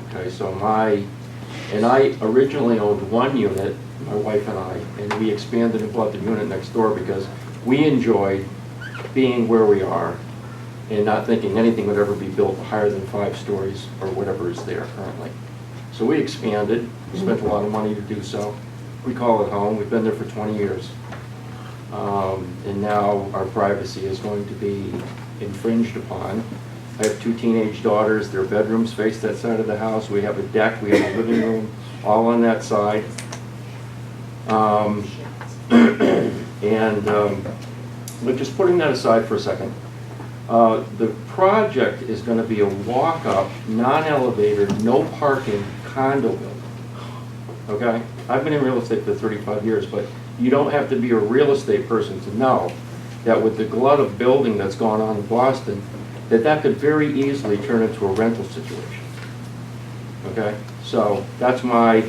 Speaker 15: Okay, so I originally owned 1 unit, my wife and I, and we expanded and bought the unit next door because we enjoyed being where we are and not thinking anything would ever be built higher than 5 stories or whatever is there currently. So we expanded, we spent a lot of money to do so. We call it home, we've been there for 20 years. And now our privacy is going to be infringed upon. I have 2 teenage daughters, their bedrooms face that side of the house. We have a deck, we have a living room, all on that side. But just putting that aside for a second, the project is going to be a walk-up, non-elevator, no parking condo building. Okay? I've been in real estate for 35 years, but you don't have to be a real estate person to know that with the glut of building that's gone on in Boston, that could very easily turn into a rental situation. Okay? So that's my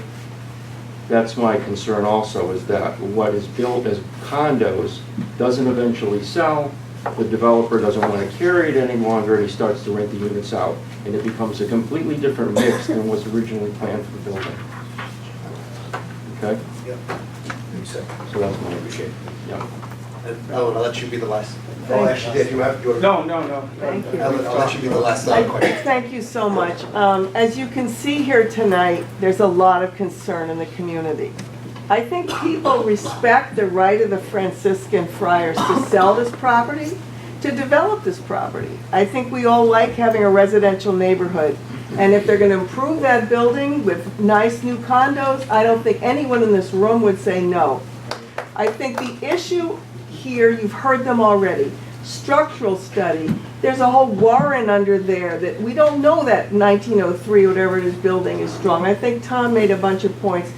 Speaker 15: concern also, is that what is built as condos doesn't eventually sell, the developer doesn't want to carry it any longer, and he starts to rent the units out, and it becomes a completely different mix than was originally planned for the building. Okay?
Speaker 1: Yep.
Speaker 15: So that's my
Speaker 1: Appreciate it.
Speaker 15: Yeah.
Speaker 1: And Ellen, I'll let you be the last. Oh, actually, did you have your?
Speaker 2: No.
Speaker 11: Thank you.
Speaker 1: Ellen, I'll let you be the last question.
Speaker 11: Thank you so much. As you can see here tonight, there's a lot of concern in the community. I think people respect the right of the Franciscan friars to sell this property, to develop this property. I think we all like having a residential neighborhood. And if they're going to improve that building with nice new condos, I don't think anyone in this room would say no. I think the issue here, you've heard them already, structural study. There's a whole warrant under there that we don't know that 1903, whatever it is, building is strong. I think Tom made a bunch of points.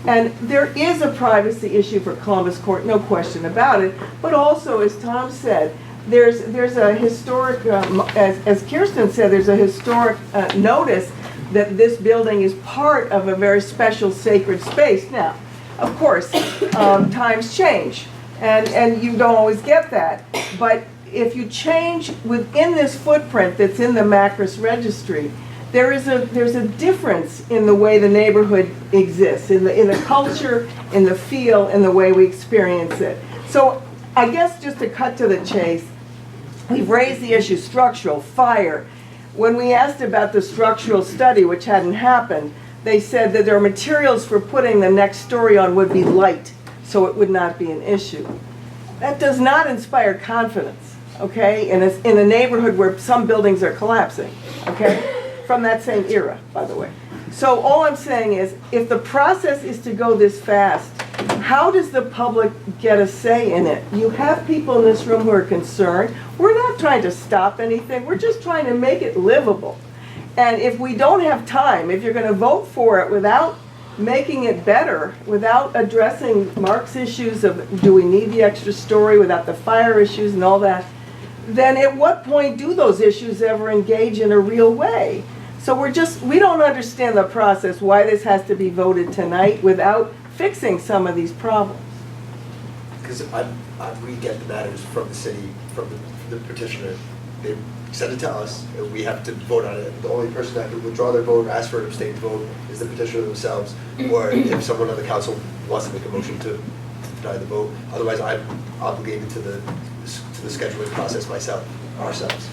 Speaker 11: And there is a privacy issue for Columbus Court, no question about it. But also, as Tom said, there's a historic, as Kirsten said, there's a historic notice
Speaker 14: that this building is part of a very special sacred space. Now, of course, times change, and you don't always get that. But if you change within this footprint that's in the Macris registry, there's a difference in the way the neighborhood exists, in the culture, in the feel, in the way we experience it. So I guess just to cut to the chase, we've raised the issue structural, fire. When we asked about the structural study, which hadn't happened, they said that their materials for putting the next story on would be light, so it would not be an issue. That does not inspire confidence, okay, in a neighborhood where some buildings are collapsing, okay, from that same era, by the way. So all I'm saying is, if the process is to go this fast, how does the public get a say in it? You have people in this room who are concerned. We're not trying to stop anything. We're just trying to make it livable. And if we don't have time, if you're going to vote for it without making it better, without addressing Mark's issues of do we need the extra story, without the fire issues and all that, then at what point do those issues ever engage in a real way? So we don't understand the process, why this has to be voted tonight without fixing some of these problems.
Speaker 1: Because we get the matters from the city, from the petitioner. They send it to us, and we have to vote on it. The only person that can withdraw their vote or ask for an abstained vote is the petitioner themselves, or if someone on the council wants to make a motion to deny the vote. Otherwise, I'm obligated to the scheduling process ourselves.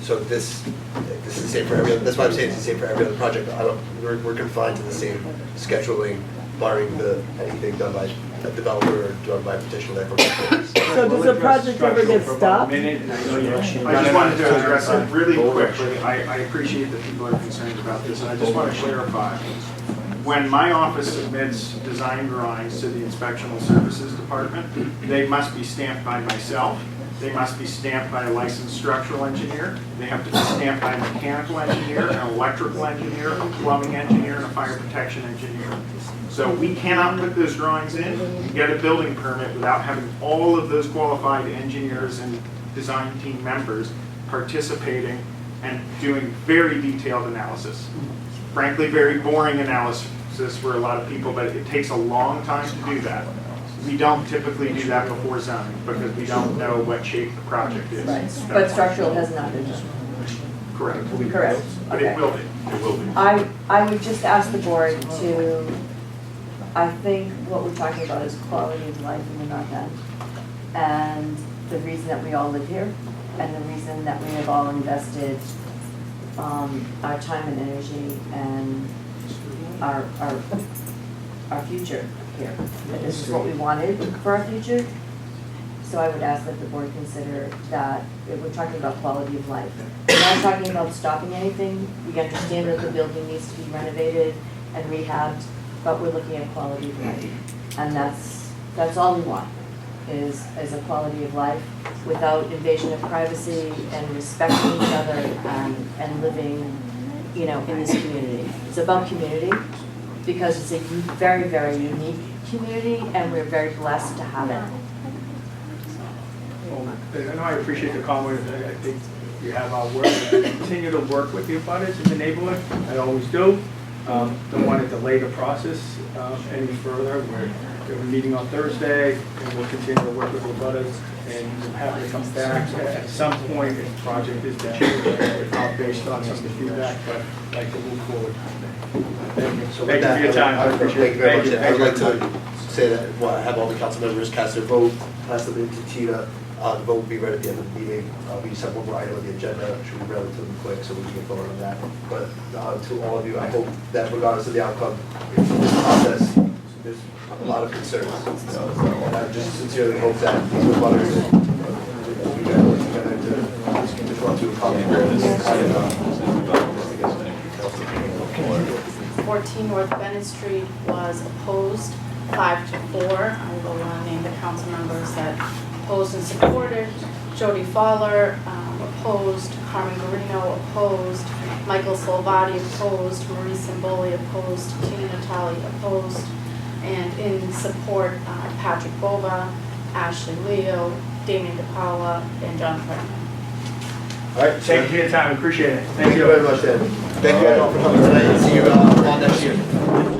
Speaker 1: So this is the same for every other, that's why I'm saying it's the same for every other project. We're confined to the same scheduling, barring anything done by a developer or done by a petitioner.
Speaker 14: So does the project ever get stopped?
Speaker 4: I just wanted to address it really quickly. I appreciate that people are concerned about this, and I just want to clarify. When my office submits design drawings to the Inspectional Services Department, they must be stamped by myself. They must be stamped by a licensed structural engineer. They have to be stamped by a mechanical engineer, an electrical engineer, a plumbing engineer, and a fire protection engineer. So we cannot put those drawings in and get a building permit without having all of those qualified engineers and design team members participating and doing very detailed analysis. Frankly, very boring analysis for a lot of people, but it takes a long time to do that. We don't typically do that before zoning because we don't know what shape the project is.
Speaker 3: Right, but structural has not been done.
Speaker 4: Correct.
Speaker 3: Correct.
Speaker 4: But
Speaker 3: Okay.
Speaker 4: it will be. It will be.
Speaker 3: I would just ask the board to, I think what we're talking about is quality of life in the North End. And the reason that we all live here, and the reason that we have all invested our time and energy and our future here. That this is what we wanted for our future. So I would ask that the board consider that we're talking about quality of life. We're not talking about stopping anything. We understand that the building needs to be renovated and rehabbed, but we're looking at quality of life. And that's all we want, is a quality of life without invasion of privacy and respecting each other and living, in this community. It's about community because it's a very, very unique community and we're very blessed to have it.
Speaker 2: Well, I know I appreciate the comment. I think you have our work. Continue to work with the abutters in the neighborhood. I always do. Don't want to delay the process any further. We're meeting on Thursday, and we'll continue to work with the abutters. And I'm happy to come back at some point if the project is to change, based on some of the feedback, but I'd like to move forward. Thank you.
Speaker 1: So
Speaker 2: Thank you for your time. I appreciate it.
Speaker 1: Thank you very much. I would like
Speaker 2: Thank
Speaker 1: to say that have all the council members cast their vote, pass them into Tina. The vote will be read at the end of the meeting. We just have one more item on the agenda, which should be relatively quick, so we can get forward on that. But to all of you, I hope that regardless of the outcome, in this process, there's a lot of concerns. And I just sincerely hope that these butters we can work together to run through a common goal.
Speaker 16: 14 North Bennet Street was opposed 5-4. I will name the council members that opposed and supported. Jody Fowler opposed, Carmen Garino opposed, Michael Salvati opposed, Marie Simboli opposed, Tina Natali opposed, and in support, Patrick Bova, Ashley Leo, Damien DePaula, and John Fredman.
Speaker 1: All right.
Speaker 2: Thank you for your time. Appreciate it.
Speaker 1: Thank you very much, Dan. Thank you guys all for coming tonight, and see you all next year.